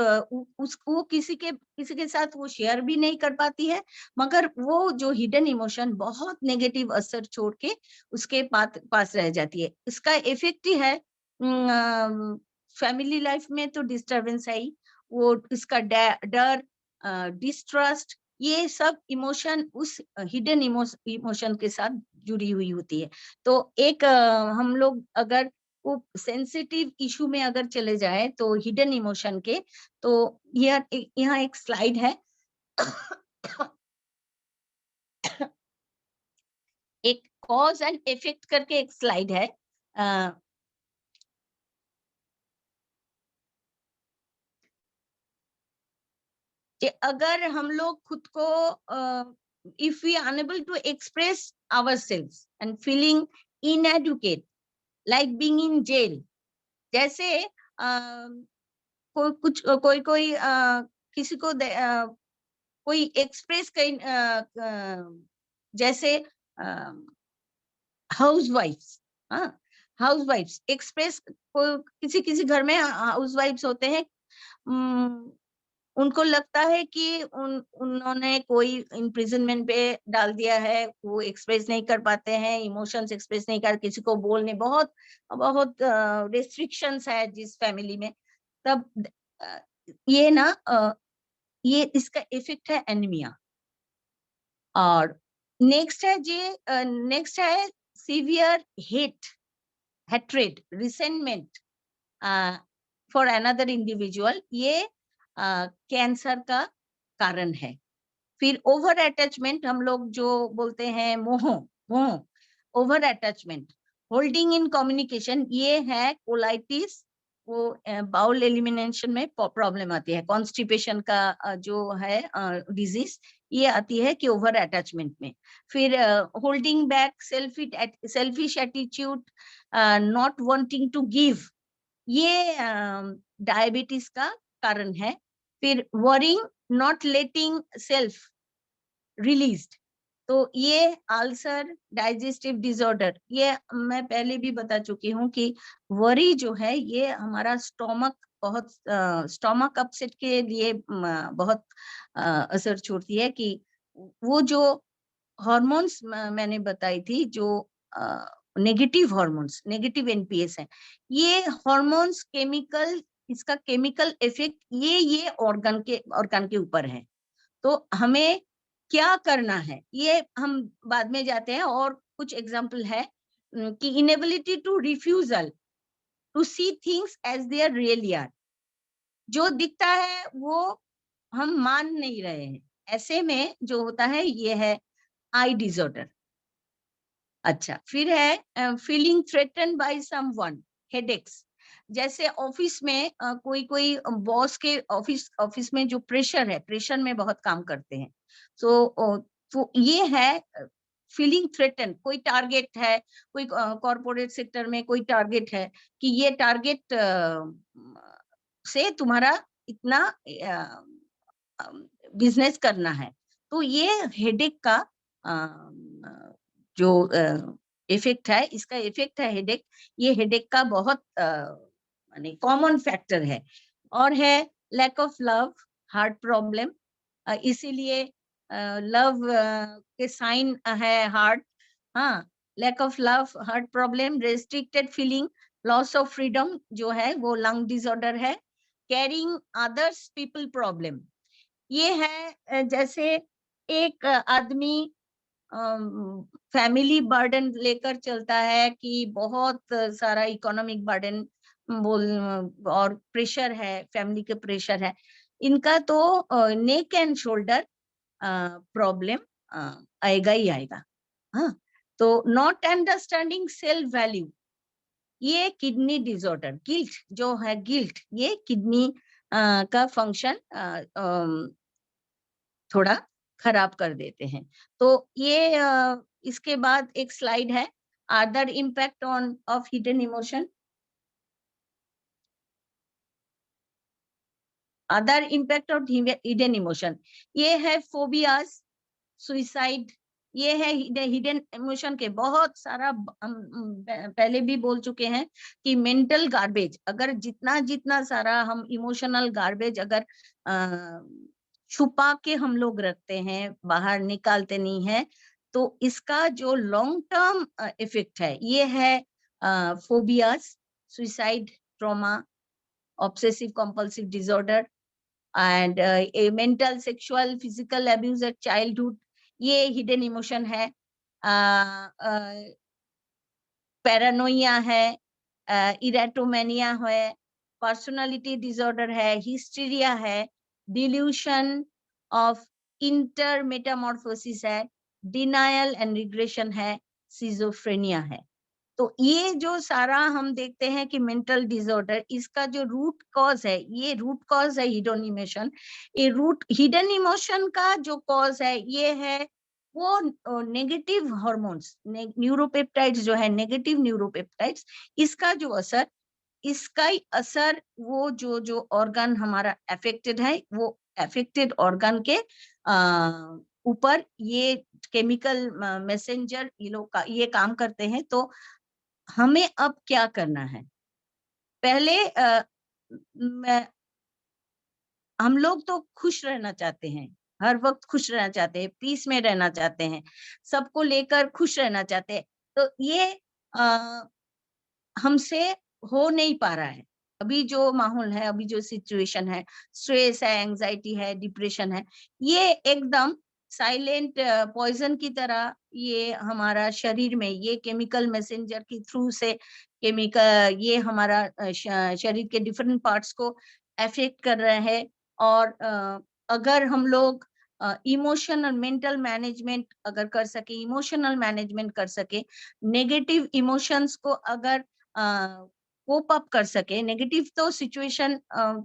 उसको किसी के साथ वो शेयर भी नहीं कर पाती है, मगर वो जो हिडन इमोशन बहुत नेगेटिव असर छोड़ के उसके पास रह जाती है। इसका इफेक्ट ही है फैमिली लाइफ में तो डिस्टरबेंस आई, वो इसका डर, डिस्ट्रस्ट, ये सब इमोशन उस हिडन इमोशन के साथ जुड़ी हुई होती है। तो एक हम लोग अगर वो सेंसिटिव इशू में अगर चले जाए तो हिडन इमोशन के, तो यहाँ एक स्लाइड है एक कॉज एंड इफेक्ट करके एक स्लाइड है। कि अगर हम लोग खुद को if we unable to express ourselves and feeling inadequate like being in jail, जैसे कोई किसी को कोई एक्सप्रेस कहीं जैसे हाउसवाइफ्स, हाउसवाइफ्स एक्सप्रेस, किसी घर में हाउसवाइफ्स होते हैं, उनको लगता है कि उन्होंने कोई इम्प्रिजनमेंट पे डाल दिया है, वो एक्सप्रेस नहीं कर पाते हैं, इमोशंस एक्सप्रेस नहीं कर, किसी को बोलने बहुत बहुत रेस्ट्रिक्शंस है जिस फैमिली में, तब ये ना ये इसका इफेक्ट है एनीमिया। और नेक्स्ट है severe hatred, resentment for another individual, ये कैंसर का कारण है। फिर ओवर अटैचमेंट, हम लोग जो बोलते हैं मोह, over attachment, holding in communication, ये है कोलाइटिस, वो बाउल एलिमिनेशन में प्रॉब्लम आती है, कॉन्स्टिपेशन का जो है डिजीज, ये आती है कि ओवर अटैचमेंट में। फिर holding back, selfish attitude, not wanting to give, ये डायबिटीज का कारण है। फिर worrying, not letting self released, तो ये अल्सर, डाइजेस्टिव डिसऑर्डर, ये मैं पहले भी बता चुकी हूँ कि वरी जो है ये हमारा स्टोमक अपसेट के लिए बहुत असर छोड़ती है, कि वो जो हार्मोन्स मैंने बताई थी, जो नेगेटिव हार्मोन्स, नेगेटिव एनपीएस है, ये हार्मोन्स केमिकल, इसका केमिकल इफेक्ट ये ऑर्गन के ऊपर है। तो हमें क्या करना है ये हम बाद में जाते हैं। और कुछ एग्जाम्पल है कि inability to refusal to see things as they really are, जो दिखता है वो हम मान नहीं रहे हैं, ऐसे में जो होता है ये है आई डिसऑर्डर। अच्छा, फिर है feeling threatened by someone, headaches, जैसे ऑफिस में कोई बॉस के ऑफिस में जो प्रेशर है, प्रेशर में बहुत काम करते हैं, तो ये है फीलिंग थ्रेटन, कोई टारगेट है, कोई कॉर्पोरेट सेक्टर में कोई टारगेट है कि ये टारगेट से तुम्हारा इतना बिजनेस करना है, तो ये हेडेक का जो इफेक्ट है, इसका इफेक्ट है हेडेक, ये हेडेक का बहुत माने कॉमन फैक्टर है। और है lack of love, heart problem, इसीलिए लव के साइन है हार्ट, हाँ, lack of love, heart problem, restricted feeling, loss of freedom जो है वो लंग डिसऑर्डर है, कैरिंग अदर्स पीपल प्रॉब्लम, ये है जैसे एक आदमी फैमिली बर्डन लेकर चलता है कि बहुत सारा इकोनॉमिक बर्डन और प्रेशर है, फैमिली के प्रेशर है, इनका तो नेक एंड शोल्डर प्रॉब्लम आएगा ही आएगा। हाँ, तो नॉट अंडरस्टैंडिंग सेल्फ वैल्यू, ये किडनी डिसऑर्डर, गिल्ट जो है, गिल्ट ये किडनी का फंक्शन थोड़ा खराब कर देते हैं। तो ये इसके बाद एक स्लाइड है, other impact of hidden emotion. Other impact of hidden emotion, ये है फोबियाज, सुइसाइड, ये है हिडन इमोशन के बहुत सारा। हम पहले भी बोल चुके हैं कि मेंटल गार्बेज, अगर जितना जितना सारा हम इमोशनल गार्बेज अगर छुपा के हम लोग रखते हैं, बाहर निकालते नहीं है, तो इसका जो लॉन्ग टर्म इफेक्ट है, ये है phobias, suicide, trauma, obsessive compulsive disorder and mental, sexual, physical abuse at childhood, ये हिडन इमोशन है। पैरानोइया है, इरेटोमेनिया है, पर्सनालिटी डिसऑर्डर है, हिस्टीरिया है, डिल्यूशन ऑफ इंटर मेटामॉर्फोसिस है, डिनायल एंड रिग्रेशन है, सिजोफ्रेनिया है। तो ये जो सारा हम देखते हैं कि मेंटल डिसऑर्डर, इसका जो रूट कॉज है, ये रूट कॉज है हिडन इमोशन। ये रूट हिडन इमोशन का जो कॉज है, ये है वो नेगेटिव हार्मोन्स, न्यूरोपेप्टाइड्स जो है, नेगेटिव न्यूरोपेप्टाइड्स, इसका जो असर, इसका ही असर वो जो ऑर्गन हमारा अफेक्टेड है, वो अफेक्टेड ऑर्गन के ऊपर ये केमिकल मैसेंजर ये लोग ये काम करते हैं। तो हमें अब क्या करना है? पहले हम लोग तो खुश रहना चाहते हैं, हर वक्त खुश रहना चाहते हैं, पीस में रहना चाहते हैं, सबको लेकर खुश रहना चाहते हैं। तो ये हमसे हो नहीं पा रहा है। अभी जो माहौल है, अभी जो सिचुएशन है, स्ट्रेस है, एंजाइटी है, डिप्रेशन है, ये एकदम साइलेंट पॉइजन की तरह ये हमारा शरीर में, ये केमिकल मैसेंजर के थ्रू से केमिकल ये हमारा शरीर के डिफरेंट पार्ट्स को अफेक्ट कर रहे हैं। और अगर हम लोग इमोशनल मेंटल मैनेजमेंट अगर कर सके, इमोशनल मैनेजमेंट कर सके, नेगेटिव इमोशंस को अगर कोप अप कर सके, नेगेटिव तो सिचुएशन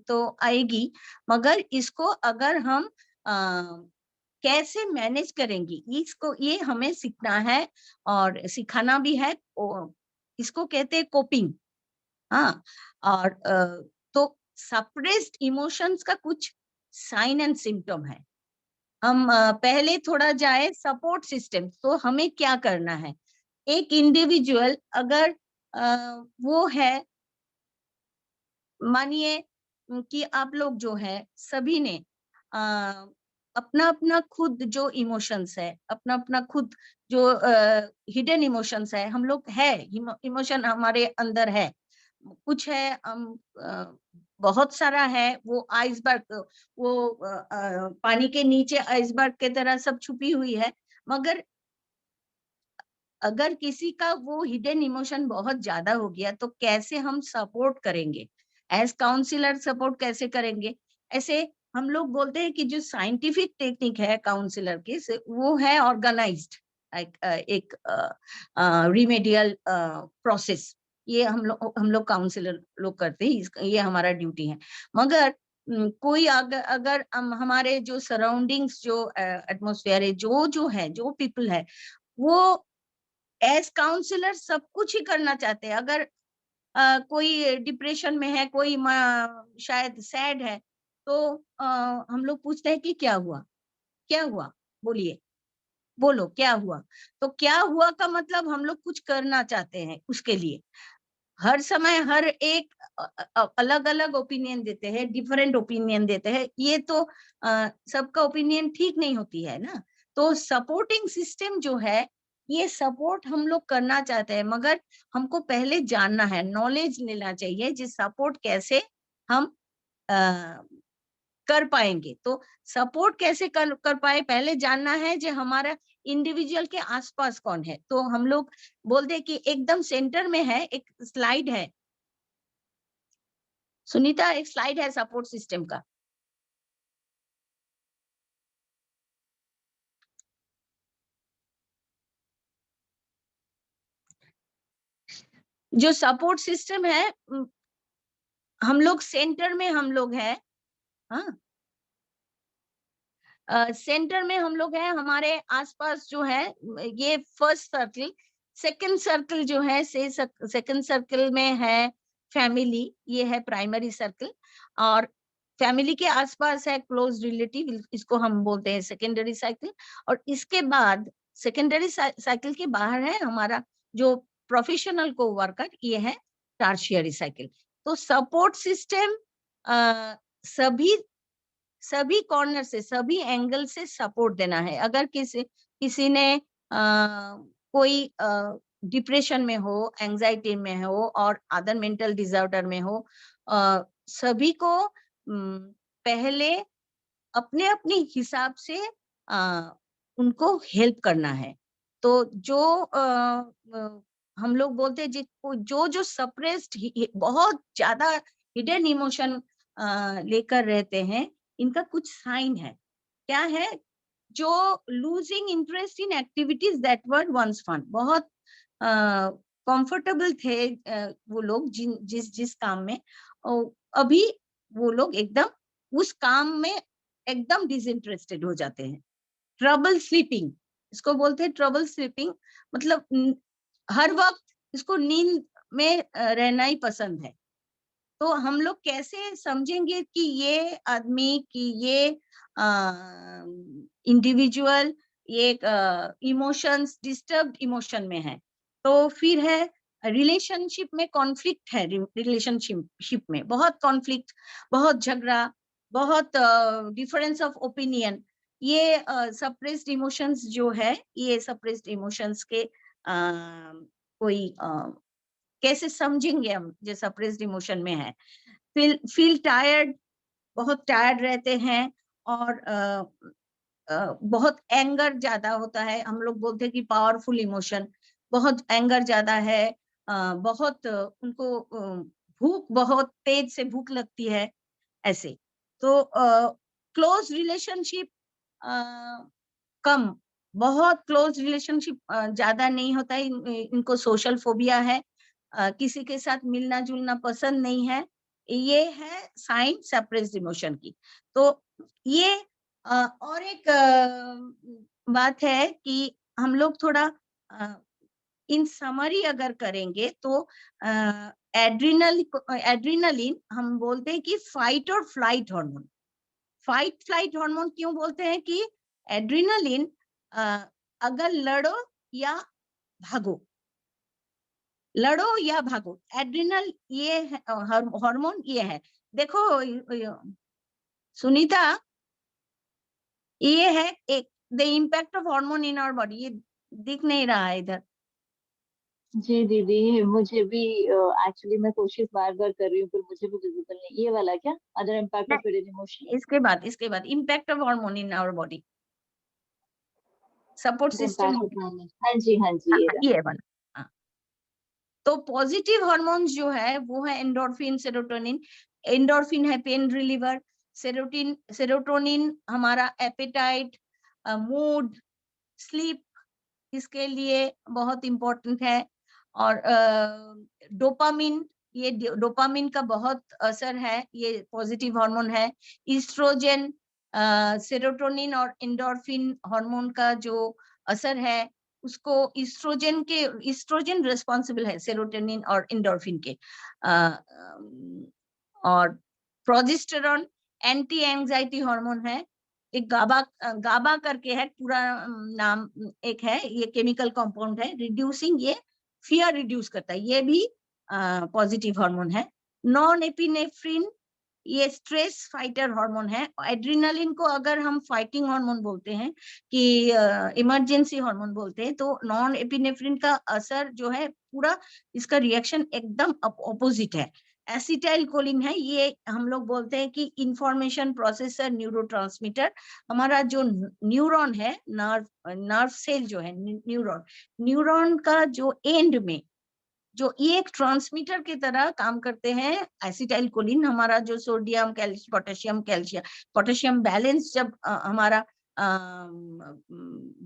तो आएगी, मगर इसको अगर हम कैसे मैनेज करेंगे, इसको ये हमें सीखना है और सिखाना भी है। इसको कहते हैं कोपिंग। हाँ, और तो सप्रेस्ड इमोशंस का कुछ साइन एंड सिम्टम है। हम पहले थोड़ा जाए सपोर्ट सिस्टम। तो हमें क्या करना है? एक इंडिविजुअल अगर वो है, मानिए कि आप लोग जो है सभी ने अपना अपना खुद जो इमोशंस है, अपना अपना खुद जो हिडन इमोशंस है, हम लोग है, इमोशन हमारे अंदर है, कुछ है, हम बहुत सारा है, वो आइसबर्ग, वो पानी के नीचे आइसबर्ग के तरह सब छुपी हुई है। मगर अगर किसी का वो हिडन इमोशन बहुत ज्यादा हो गया, तो कैसे हम सपोर्ट करेंगे? एज काउंसलर सपोर्ट कैसे करेंगे? ऐसे हम लोग बोलते हैं कि जो साइंटिफिक टेक्निक है काउंसलर की, वो है ऑर्गेनाइज्ड एक रिमेडियल प्रोसेस। ये हम लोग काउंसलर लोग करते हैं, ये हमारा ड्यूटी है। मगर कोई अगर हमारे जो सराउंडिंग्स, जो एटमॉस्फेयर है, जो पीपल है, वो एज काउंसलर सब कुछ ही करना चाहते हैं। अगर कोई डिप्रेशन में है, कोई शायद सैड है, तो हम लोग पूछते हैं कि क्या हुआ, क्या हुआ, बोलिए, बोलो क्या हुआ। तो क्या हुआ का मतलब हम लोग कुछ करना चाहते हैं उसके लिए। हर समय हर एक अलग अलग ओपिनियन देते हैं, डिफरेंट ओपिनियन देते हैं, ये तो सबका ओपिनियन ठीक नहीं होती है ना। तो सपोर्टिंग सिस्टम जो है, ये सपोर्ट हम लोग करना चाहते हैं, मगर हमको पहले जानना है, नॉलेज लेना चाहिए जिस सपोर्ट कैसे हम कर पाएंगे। तो सपोर्ट कैसे कर पाए, पहले जानना है जो हमारा इंडिविजुअल के आसपास कौन है। तो हम लोग बोलते हैं कि एकदम सेंटर में है, एक स्लाइड है, सुनीता एक स्लाइड है सपोर्ट सिस्टम का। जो सपोर्ट सिस्टम है, हम लोग सेंटर में हम लोग हैं, हाँ सेंटर में हम लोग हैं, हमारे आसपास जो है ये फर्स्ट सर्कल, सेकंड सर्कल जो है से सेकंड सर्कल में है फैमिली, ये है प्राइमरी सर्कल, और फैमिली के आसपास है क्लोज रिलेटिव, इसको हम बोलते हैं सेकेंडरी साइकिल, और इसके बाद सेकेंडरी साइकिल के बाहर है हमारा जो प्रोफेशनल को वर्कर, ये है टर्शियरी साइकिल। तो सपोर्ट सिस्टम सभी कॉर्नर से, सभी एंगल से सपोर्ट देना है। अगर किसी ने कोई डिप्रेशन में हो, एंजाइटी में हो और अदर मेंटल डिसऑर्डर में हो, सभी को पहले अपने अपने हिसाब से उनको हेल्प करना है। तो जो हम लोग बोलते हैं जो सप्रेस्ड बहुत ज्यादा हिडन इमोशन लेकर रहते हैं, इनका कुछ साइन है। क्या है? जो losing interest in activities that were once fun, बहुत कंफर्टेबल थे वो लोग जिस काम में, अभी वो लोग एकदम उस काम में एकदम डिसइंटरेस्टेड हो जाते हैं। ट्रबल स्लीपिंग, इसको बोलते हैं ट्रबल स्लीपिंग, मतलब हर वक्त इसको नींद में रहना ही पसंद है। तो हम लोग कैसे समझेंगे कि ये आदमी, कि ये इंडिविजुअल ये इमोशंस डिस्टर्ब्ड इमोशन में है? तो फिर है रिलेशनशिप में कॉन्फ्लिक्ट है, रिलेशनशिप में बहुत कॉन्फ्लिक्ट, बहुत झगड़ा, बहुत डिफरेंस ऑफ ओपिनियन, ये सप्रेस्ड इमोशंस जो है, ये सप्रेस्ड इमोशंस के कोई कैसे समझेंगे हम जो सप्रेस्ड इमोशन में है? फील टायर्ड, बहुत टायर्ड रहते हैं, और बहुत एंगर ज्यादा होता है। हम लोग बोलते हैं कि पावरफुल इमोशन, बहुत एंगर ज्यादा है, बहुत उनको भूख, बहुत तेज से भूख लगती है, ऐसे। तो क्लोज रिलेशनशिप कम, बहुत क्लोज रिलेशनशिप ज्यादा नहीं होता है, इनको सोशल फोबिया है, किसी के साथ मिलना जुलना पसंद नहीं है। ये है साइन सप्रेस्ड इमोशन की। तो ये और एक बात है कि हम लोग थोड़ा इन समरी अगर करेंगे तो एड्रिनलिन हम बोलते हैं कि फाइट और flight hormone. Fight flight hormone क्यों बोलते हैं? कि एड्रिनलिन अगर लड़ो या भागो, लड़ो या भागो, एड्रिनल ये हार्मोन ये है। देखो सुनीता, ये है एक the impact of hormone in our body, ये दिख नहीं रहा है इधर। जी दीदी, मुझे भी एक्चुअली मैं कोशिश बार बार कर रही हूँ पर मुझे भी विजिबल नहीं। ये वाला क्या? Other impact of hidden emotion? इसके बाद impact of hormone in our body, support system. हाँ जी हाँ जी, ये वाला। हाँ। तो पॉजिटिव हार्मोन्स जो है वो है एंडोर्फिन, सेरोटोनिन। एंडोर्फिन है पेन रिलीवर, सेरोटोनिन हमारा एपेटाइट, मूड, स्लीप, इसके लिए बहुत इंपॉर्टेंट है। और डोपामिन, ये डोपामिन का बहुत असर है, ये पॉजिटिव हार्मोन है। ईस्ट्रोजन, सेरोटोनिन और एंडोर्फिन हार्मोन का जो असर है, उसको ईस्ट्रोजन रिस्पॉन्सिबल है सेरोटोनिन और एंडोर्फिन के। और प्रोजेस्टेरॉन एंटी एंजाइटी हार्मोन है। एक गाबा करके है, पूरा नाम एक है, ये केमिकल कंपाउंड है, रिड्यूसिंग, ये फियर रिड्यूस करता है, ये भी पॉजिटिव हार्मोन है। नॉन एपिनेफ्रिन, ये स्ट्रेस फाइटर हार्मोन है। एड्रिनलिन को अगर हम फाइटिंग हार्मोन बोलते हैं कि इमरजेंसी हार्मोन बोलते हैं, तो नॉन एपिनेफ्रिन का असर जो है पूरा, इसका रिएक्शन एकदम अपोजिट है। एसिटाइल कोलिन है, ये हम लोग बोलते हैं कि इंफॉर्मेशन प्रोसेसर, न्यूरोट्रांसमीटर। हमारा जो न्यूरॉन है, नर्व सेल जो है, न्यूरॉन का जो एंड में जो ये एक ट्रांसमीटर की तरह काम करते हैं। एसिटाइल कोलिन हमारा जो सोडियम पोटेशियम बैलेंस जब हमारा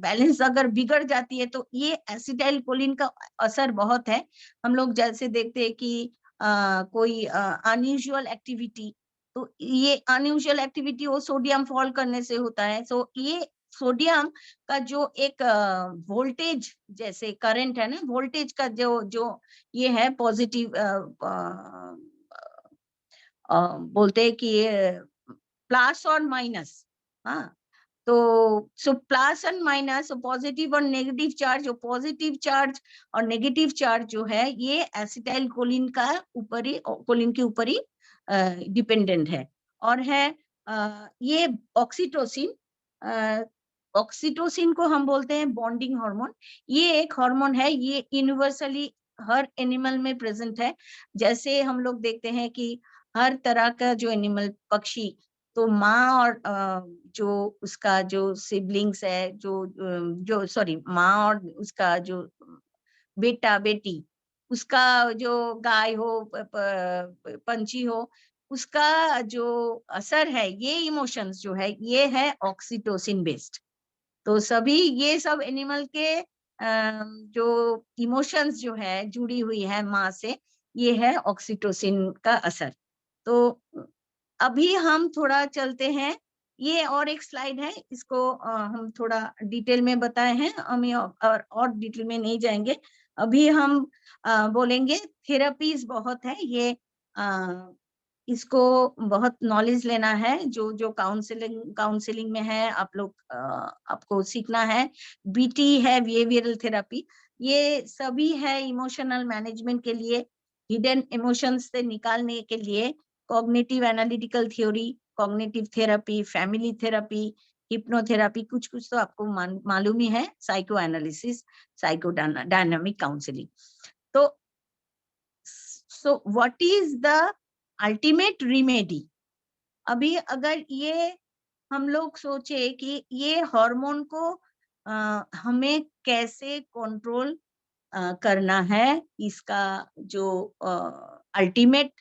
बैलेंस अगर बिगड़ जाती है तो ये एसिटाइल कोलिन का असर बहुत है। हम लोग जैसे देखते हैं कि कोई अनयूजुअल एक्टिविटी, तो ये अनयूजुअल एक्टिविटी वो सोडियम फॉल करने से होता है। सो ये सोडियम का जो एक वोल्टेज जैसे करंट है ना, वोल्टेज का जो ये है पॉजिटिव बोलते हैं कि ये प्लस और माइनस। हाँ, तो so plus and minus, positive और नेगेटिव चार्ज, पॉजिटिव चार्ज और नेगेटिव चार्ज जो है ये एसिटाइल कोलिन के ऊपर ही डिपेंडेंट है। और है ये ऑक्सीटोसिन। ऑक्सीटोसिन को हम बोलते हैं बॉन्डिंग हार्मोन। ये एक हार्मोन है, ये यूनिवर्सली हर एनिमल में प्रेजेंट है। जैसे हम लोग देखते हैं कि हर तरह का जो एनिमल, पक्षी, तो माँ और जो उसका जो सिबलिंग्स है, जो सॉरी माँ और उसका जो बेटा बेटी, उसका जो गाय हो पंछी हो, उसका जो असर है, ये इमोशंस जो है ये है ऑक्सीटोसिन बेस्ड। तो सभी ये सब एनिमल के जो इमोशंस जो है जुड़ी हुई है माँ से, ये है ऑक्सीटोसिन का असर। तो अभी हम थोड़ा चलते हैं, ये और एक स्लाइड है, इसको हम थोड़ा डिटेल में बताए हैं, हम और डिटेल में नहीं जाएंगे। अभी हम बोलेंगे थेरेपीज बहुत है, ये इसको बहुत नॉलेज लेना है। जो काउंसलिंग में है, आप लोग आपको सीखना है। बीटी है बिहेवियरल थेरेपी, ये सभी है इमोशनल मैनेजमेंट के लिए, हिडन इमोशंस से निकालने के लिए। Cognitive analytical theory, cognitive therapy, family therapy, hypnotherapy, कुछ तो आपको मालूम ही है, psycho analysis, psycho dynamic counselling. तो what is the ultimate remedy? अभी अगर ये हम लोग सोचे कि ये हार्मोन को हमें कैसे कंट्रोल करना है, इसका जो अल्टीमेट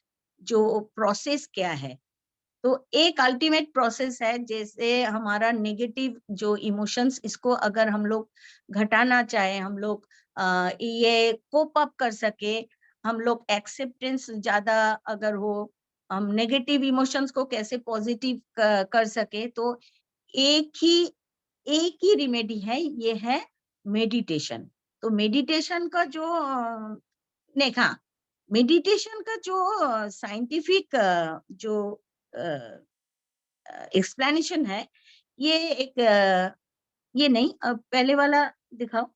जो प्रोसेस क्या है, तो एक अल्टीमेट प्रोसेस है, जैसे हमारा नेगेटिव जो इमोशंस, इसको अगर हम लोग घटाना चाहे, हम लोग ये कोप अप कर सके, हम लोग एक्सेप्टेंस ज्यादा अगर हो, हम नेगेटिव इमोशंस को कैसे पॉजिटिव कर सके, तो एक ही रिमेडी है, ये है मेडिटेशन। तो मेडिटेशन का जो देखा, मेडिटेशन का जो साइंटिफिक जो एक्सप्लेनेशन है, ये एक ये नहीं, पहले वाला दिखाओ।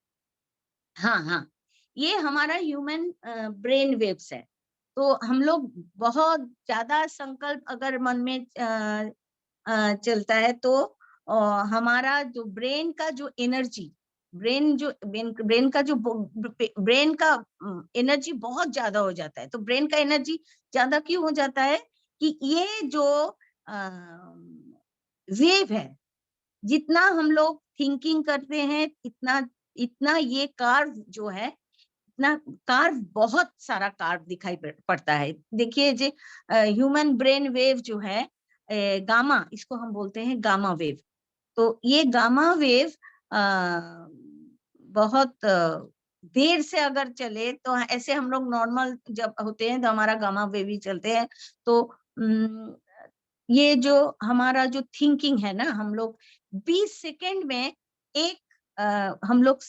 हाँ, ये हमारा ह्यूमन ब्रेन वेव्स है। तो हम लोग बहुत ज्यादा संकल्प अगर मन में चलता है, तो हमारा जो ब्रेन का जो एनर्जी, ब्रेन का एनर्जी बहुत ज्यादा हो जाता है। तो ब्रेन का एनर्जी ज्यादा क्यों हो जाता है कि ये जो वेव है, जितना हम लोग थिंकिंग करते हैं, इतना ये कार्व जो है, इतना कार्व, बहुत सारा कार्व दिखाई पड़ता है। देखिए जो ह्यूमन ब्रेन वेव जो है, गामा, इसको हम बोलते हैं गामा वेव। तो ये गामा वेव बहुत देर से अगर चले, तो ऐसे हम लोग नॉर्मल जब होते हैं तो हमारा गामा वेव ही चलते हैं। तो ये जो हमारा जो थिंकिंग है ना, हम लोग 20 सेकेंड में हम लोग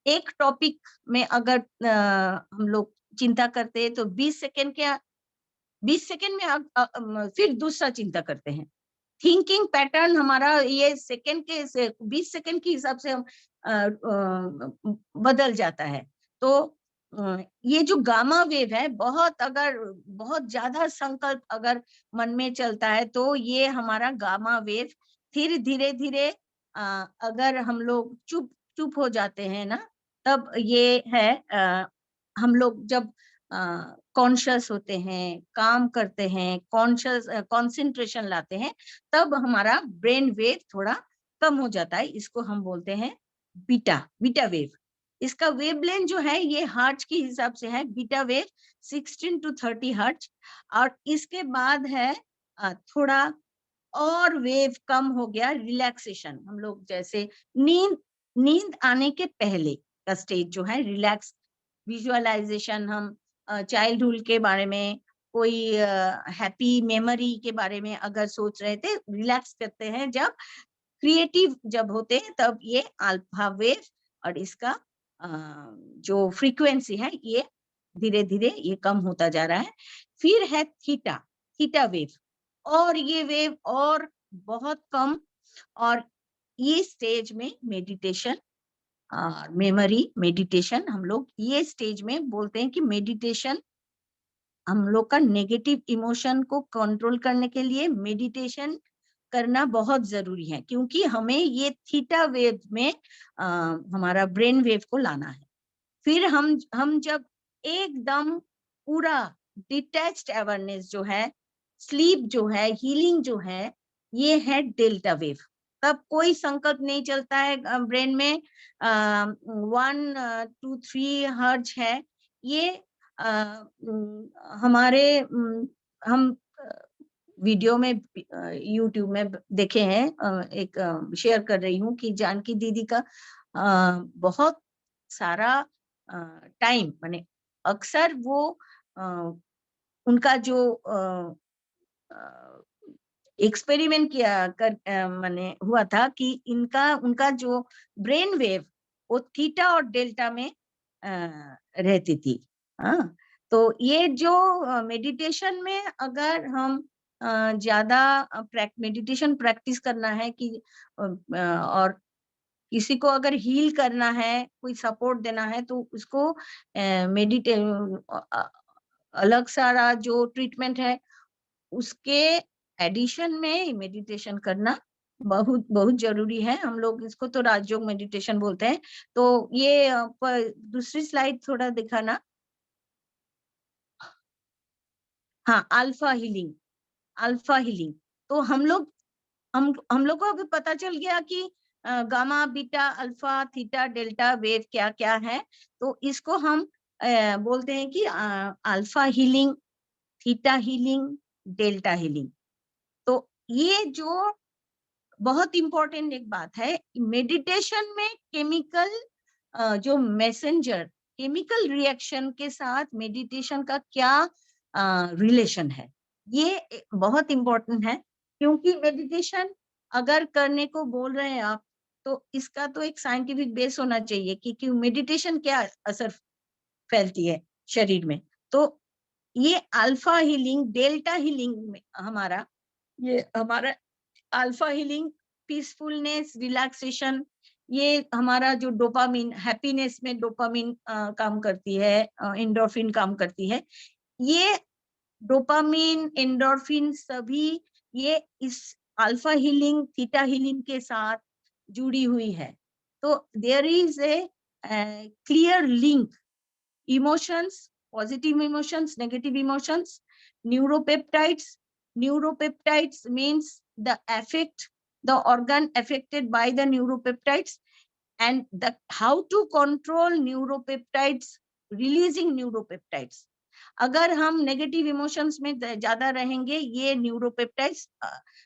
एक टॉपिक में अगर हम लोग चिंता करते हैं, तो 20 सेकेंड में फिर दूसरा चिंता करते हैं। थिंकिंग पैटर्न हमारा ये 20 सेकेंड के हिसाब से हम बदल जाता है। तो ये जो गामा वेव है, बहुत ज्यादा संकल्प अगर मन में चलता है, तो ये हमारा गामा वेव फिर धीरे धीरे अगर हम लोग चुप हो जाते हैं ना, तब ये है हम लोग जब कॉन्शियस होते हैं, काम करते हैं, कंसंट्रेशन लाते हैं, तब हमारा ब्रेन वेव थोड़ा कम हो जाता है। इसको हम बोलते हैं बीटा वेव। इसका वेवलेंथ जो है ये हर्ट्ज के हिसाब से है, बीटा वेव 16 to 30 हर्ट्ज। और इसके बाद है थोड़ा और वेव कम हो गया, रिलैक्सेशन। हम लोग जैसे नींद आने के पहले का स्टेज जो है रिलैक्स विजुअलाइजेशन, हम चाइल्डहुड के बारे में, कोई हैप्पी मेमोरी के बारे में अगर सोच रहे थे, रिलैक्स करते हैं जब, क्रिएटिव जब होते हैं तब ये अल्फा वेव और इसका जो फ्रीक्वेंसी है ये धीरे धीरे ये कम होता जा रहा है। फिर है थीटा वेव, और ये वेव और बहुत कम, और ये स्टेज में मेडिटेशन और मेमोरी मेडिटेशन, हम लोग ये स्टेज में बोलते हैं कि मेडिटेशन, हम लोग का नेगेटिव इमोशन को कंट्रोल करने के लिए मेडिटेशन करना बहुत जरूरी है, क्योंकि हमें ये थीटा वेव में हमारा ब्रेन वेव को लाना है। फिर हम जब एकदम पूरा डिटैच्ड अवेयरनेस जो है, स्लीप जो है, हीलिंग जो है, ये है डेल्टा वेव। तब कोई संकल्प नहीं चलता है ब्रेन में 1 2 3 हर्ट्ज है। ये हमारे हम वीडियो में यूट्यूब में देखे हैं, एक शेयर कर रही हूँ कि जानकी दीदी का बहुत सारा टाइम, माने अक्सर वो उनका जो एक्सपेरिमेंट किया कर माने हुआ था कि उनका जो ब्रेन वेव वो थीटा और डेल्टा में रहती थी। हाँ, तो ये जो मेडिटेशन में अगर हम ज्यादा मेडिटेशन प्रैक्टिस करना है कि और किसी को अगर हील करना है, कोई सपोर्ट देना है, तो उसको अलग सारा जो ट्रीटमेंट है उसके एडिशन में मेडिटेशन करना बहुत बहुत जरूरी है। हम लोग इसको तो राजयोग मेडिटेशन बोलते हैं। तो ये दूसरी स्लाइड थोड़ा दिखाना। हाँ, अल्फा हीलिंग। तो हम लोग को अभी पता चल गया कि gamma, beta, alpha, theta, delta wave क्या क्या है। तो इसको हम बोलते हैं कि alpha healing, theta healing, delta healing. तो ये जो बहुत इंपॉर्टेंट एक बात है, मेडिटेशन में केमिकल जो मैसेंजर, केमिकल रिएक्शन के साथ मेडिटेशन का क्या रिलेशन है, ये बहुत इंपॉर्टेंट है। क्योंकि मेडिटेशन अगर करने को बोल रहे हैं आप, तो इसका तो एक साइंटिफिक बेस होना चाहिए कि मेडिटेशन क्या असर फैलती है शरीर में। तो ये अल्फा हीलिंग, डेल्टा हीलिंग में हमारा अल्फा हीलिंग, पीसफुलनेस, रिलैक्सेशन, ये हमारा जो डोपामिन, हैप्पीनेस में डोपामिन काम करती है, एंडोर्फिन काम करती है। ये डोपामिन, एंडोर्फिन सभी ये इस अल्फा हीलिंग, थीटा हीलिंग के साथ जुड़ी हुई है। तो there is a clear link, emotions, positive emotions, negative emotions, neuropeptides means the organ affected by the neuropeptides, and how to control neuropeptides, releasing neuropeptides. अगर हम नेगेटिव इमोशंस में ज्यादा रहेंगे, ये न्यूरोपेप्टाइड्स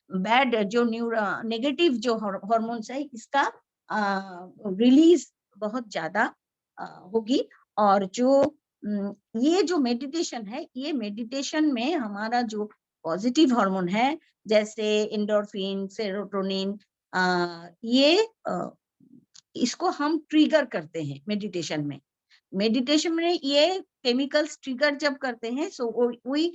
बैड जो नेगेटिव जो हार्मोन्स है इसका रिलीज बहुत ज्यादा होगी। और जो ये जो मेडिटेशन है, ये मेडिटेशन में हमारा जो पॉजिटिव हार्मोन है जैसे एंडोर्फिन, सेरोटोनिन, ये इसको हम ट्रिगर करते हैं मेडिटेशन में। मेडिटेशन में ये केमिकल्स ट्रिगर जब करते हैं, सो वही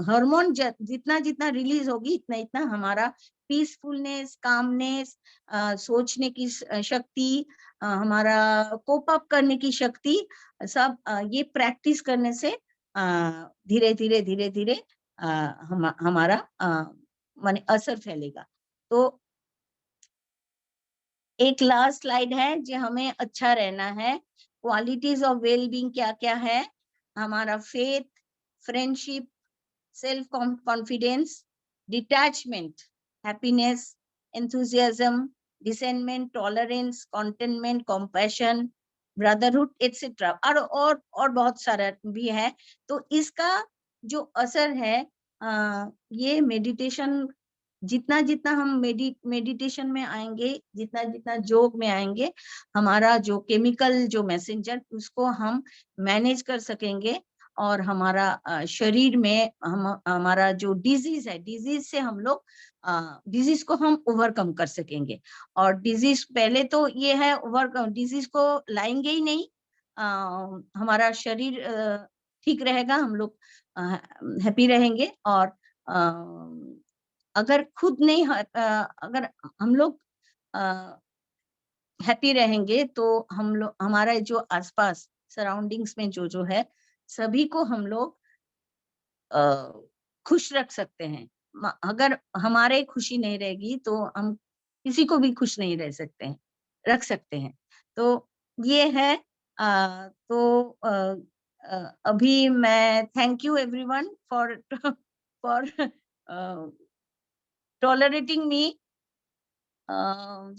हार्मोन जितना जितना रिलीज होगी इतना इतना हमारा पीसफुलनेस, कामनेस, सोचने की शक्ति, हमारा कोप अप करने की शक्ति, सब ये प्रैक्टिस करने से धीरे धीरे धीरे धीरे हमारा माने असर फैलेगा। तो एक लास्ट स्लाइड है जो हमें अच्छा रहना है। क्वालिटीज ऑफ वेलबींग क्या क्या है? हमारा faith, friendship, self confidence, detachment, happiness, enthusiasm, discernment, tolerance, contentment, compassion, brotherhood etcetera, और बहुत सारा भी है। तो इसका जो असर है, ये मेडिटेशन, जितना जितना हम मेडिटेशन में आएंगे, जितना जितना योग में आएंगे, हमारा जो केमिकल जो मैसेंजर, उसको हम मैनेज कर सकेंगे, और हमारा शरीर में हमारा जो डिजीज है, डिजीज से हम लोग डिजीज को हम ओवरकम कर सकेंगे। और डिजीज पहले तो ये है, ओवरकम डिजीज को लाएंगे ही नहीं, हमारा शरीर ठीक रहेगा, हम लोग हैप्पी रहेंगे। और अगर खुद नहीं, अगर हम लोग हैप्पी रहेंगे, तो हम लोग, हमारा जो आसपास सराउंडिंग्स में जो जो है, सभी को हम लोग खुश रख सकते हैं। अगर हमारे खुशी नहीं रहेगी, तो हम किसी को भी खुश नहीं रह सकते हैं, रख सकते हैं। तो ये है। तो अभी मैं thank you everyone for for tolerating me.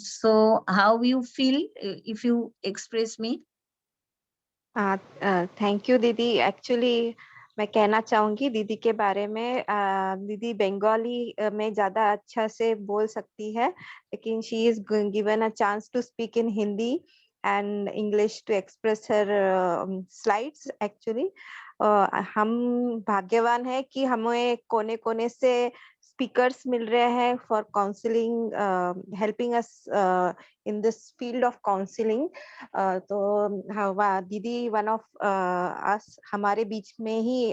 So how you feel if you express me? Thank you दीदी। एक्चुअली मैं कहना चाहूंगी दीदी के बारे में, दीदी बंगाली में ज्यादा अच्छा से बोल सकती है, लेकिन she is given a chance to speak in Hindi and English to express her slides. Actually हम भाग्यवान है कि हमें कोने कोने से स्पीकर्स मिल रहे हैं for counselling, helping us in this field of counselling. तो हाँ, दीदी वन ऑफ अस, हमारे बीच में ही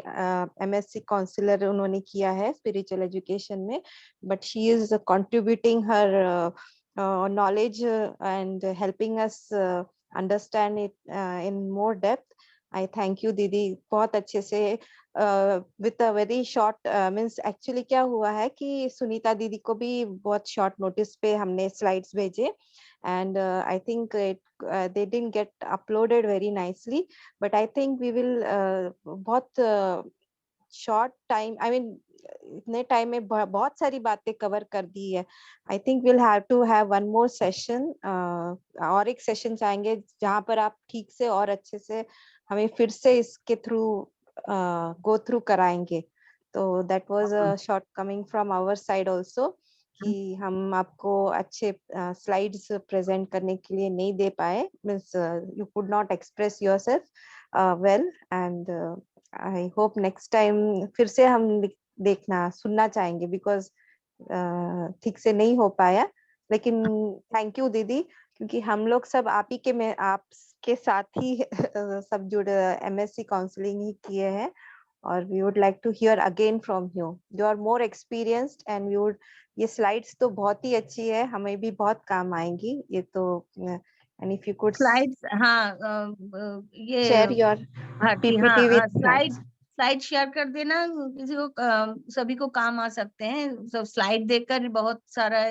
एमएससी काउंसलर उन्होंने किया है स्पिरिचुअल एजुकेशन में, but she is contributing her knowledge and helping us understand it in more depth. I thank you दीदी, बहुत अच्छे से with a very short means actually क्या हुआ है कि सुनीता दीदी को भी बहुत शॉर्ट नोटिस पे हमने स्लाइड्स भेजे, and I think they didn't get uploaded very nicely, but I think we will बहुत शॉर्ट टाइम, आई मीन इतने टाइम में बहुत सारी बातें कवर कर दी है। I think will have to have one more session, और एक सेशन चाहेंगे जहां पर आप ठीक से और अच्छे से हमें फिर से इसके थ्रू गो थ्रू कराएंगे। तो that was a shortcoming from our side also, कि हम आपको अच्छे स्लाइड्स प्रेजेंट करने के लिए नहीं दे पाए, means you could not express yourself well, and I hope next time फिर से हम देखना सुनना चाहेंगे, बिकॉज ठीक से नहीं हो पाया। लेकिन थैंक यू दीदी, क्योंकि हम लोग सब आप ही के में आपके साथ ही सब जुड़े एमएससी काउंसलिंग ही किए हैं, और we would like to hear again from you are more experienced, and we would, ये स्लाइड्स तो बहुत ही अच्छी है, हमें भी बहुत काम आएंगी ये तो। And if you could slides, हाँ, ये share your PPT with slide share कर देना, किसी को, सभी को काम आ सकते हैं। सब स्लाइड देखकर बहुत सारा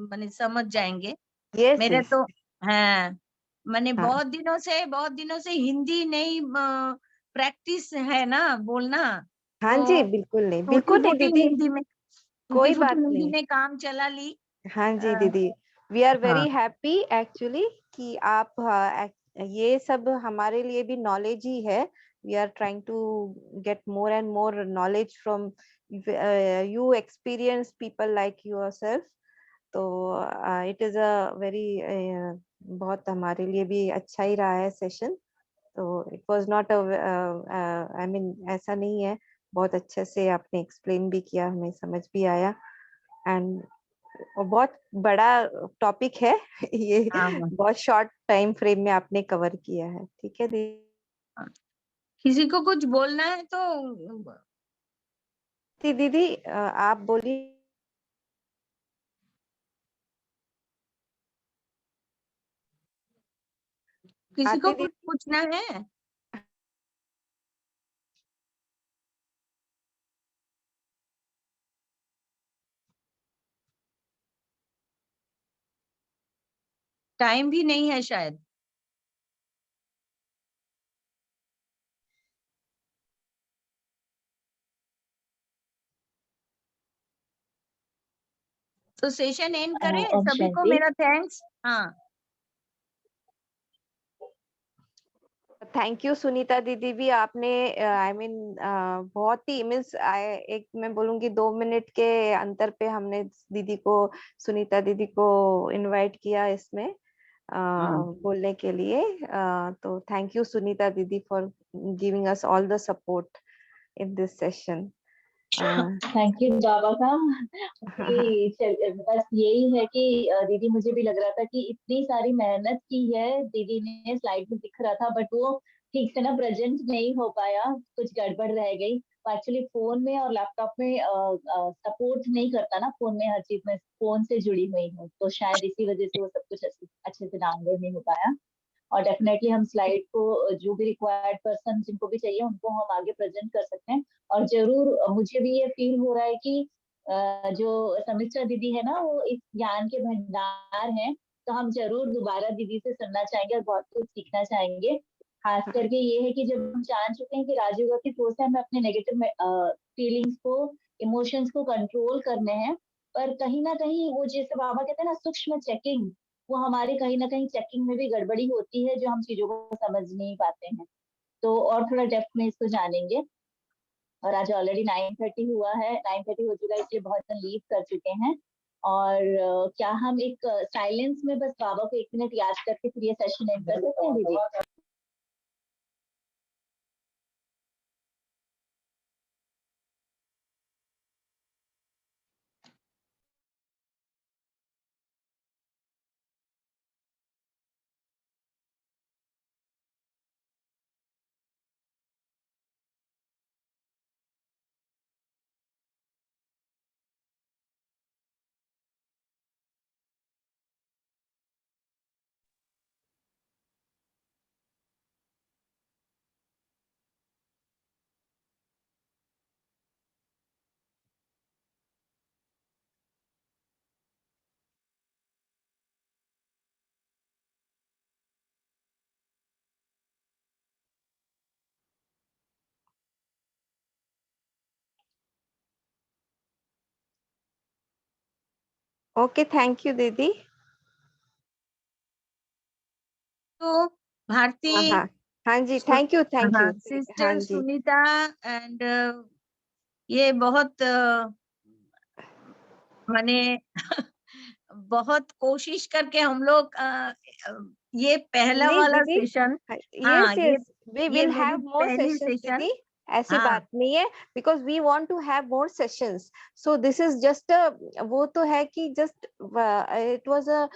माने समझ जाएंगे। यस मेरे यस, तो, हाँ, मैंने हाँ बहुत दिनों से हिंदी नहीं प्रैक्टिस है ना बोलना, हाँ तो जी, बिल्कुल नहीं, टूटी बिल्कुल नहीं फूटी दीदी, हिंदी में, कोई बात हिंदी नहीं। में काम चला ली। हाँ जी अ, दीदी, वी आर हाँ, वेरी हैप्पी एक्चुअली कि आप ये सब हमारे लिए भी नॉलेज ही है। We are trying to get more and more knowledge from you experience people like yourself. तो इट इज अ वेरी, बहुत हमारे लिए भी अच्छा ही रहा है सेशन। तो it was not I mean ऐसा नहीं है, बहुत अच्छे से आपने एक्सप्लेन भी किया, हमें समझ भी आया, एंड और बहुत बड़ा टॉपिक है ये, हाँ, बहुत शॉर्ट टाइम फ्रेम में आपने कवर किया है। ठीक है दीदी, हाँ। किसी को कुछ बोलना है तो दीदी आप बोलिए। किसी को आरती कुछ दीदी, पूछना है? टाइम भी नहीं है शायद। तो सेशन एंड करें, ओम सभी को शांति। मेरा थैंक्स। हाँ, थैंक यू सुनीता दीदी भी आपने आई मीन बहुत ही मीन्स एक मैं बोलूंगी 2 मिनट के अंतर पे हमने दीदी को सुनीता दीदी को इनवाइट किया इसमें बोलने के लिए तो थैंक यू सुनीता दीदी for giving us all the support in this session thank you बाबा का बस यही है कि दीदी मुझे भी लग रहा था कि इतनी सारी मेहनत की है दीदी ने, स्लाइड में दिख रहा था बट वो ठीक से ना प्रेजेंट नहीं हो पाया, कुछ गड़बड़ रह गई। एक्चुअली फोन में और लैपटॉप में सपोर्ट नहीं करता ना, फोन में हर चीज में फोन से जुड़ी हुई हूँ तो शायद इसी वजह से वो सब कुछ अच्छे से डाउनलोड नहीं हो पाया। और डेफिनेटली हम स्लाइड को जो भी रिक्वायर्ड पर्सन जिनको भी चाहिए उनको हम आगे प्रेजेंट कर सकते हैं। और जरूर मुझे भी ये फील हो रहा है कि जो समीक्षा दीदी है ना वो इस ज्ञान के भंडार हैं, तो हम जरूर दोबारा दीदी से सुनना चाहेंगे और बहुत कुछ सीखना चाहेंगे। खास करके ये है कि जब हम जान चुके हैं कि राजयोग की सोच से हमें अपने नेगेटिव फीलिंग्स को, इमोशंस को कंट्रोल करने हैं, पर कहीं ना कहीं वो जैसे बाबा कहते हैं ना सूक्ष्म चेकिंग, वो हमारी कहीं ना कहीं चेकिंग में भी गड़बड़ी होती है जो हम चीजों को समझ नहीं पाते हैं। तो और थोड़ा डेप्थ में इसको जानेंगे। और आज ऑलरेडी 9:30 हुआ है, 9:30 हो चुका है, इसलिए बहुत जन लीव कर चुके हैं। और क्या हम एक साइलेंस में बस बाबा को 1 मिनट याद करके फिर ये सेशन एंड कर सकते हैं दीदी? ओके थैंक यू दीदी। तो भारती, हाँ हाँ जी थैंक यू हाँ हाँ सिस्टर जी सुनीता एंड ये बहुत माने बहुत कोशिश करके हम लोग ये पहला नहीं वाला दीदी सेशन, यस ये यस वी ये विल मेरी हैव मोर पहली सेशंस सेशन। दीदी, ऐसी हाँ बात नहीं है because we want to have more sessions. So this is just वो तो है कि जस्ट इट वाज अ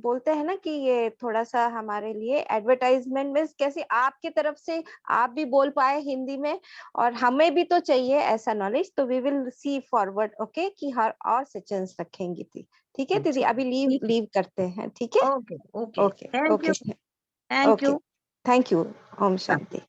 बोलते हैं ना कि ये थोड़ा सा हमारे लिए एडवर्टाइजमेंट में कैसे आपकी तरफ से आप भी बोल पाए हिंदी में और हमें भी तो चाहिए ऐसा नॉलेज, तो we will see forward okay कि हर और सेशंस रखेंगे थी। ठीक है दीदी, अभी लीव करते हैं। ठीक है okay okay okay thank okay you thank okay you. Thank you. Om Shanti.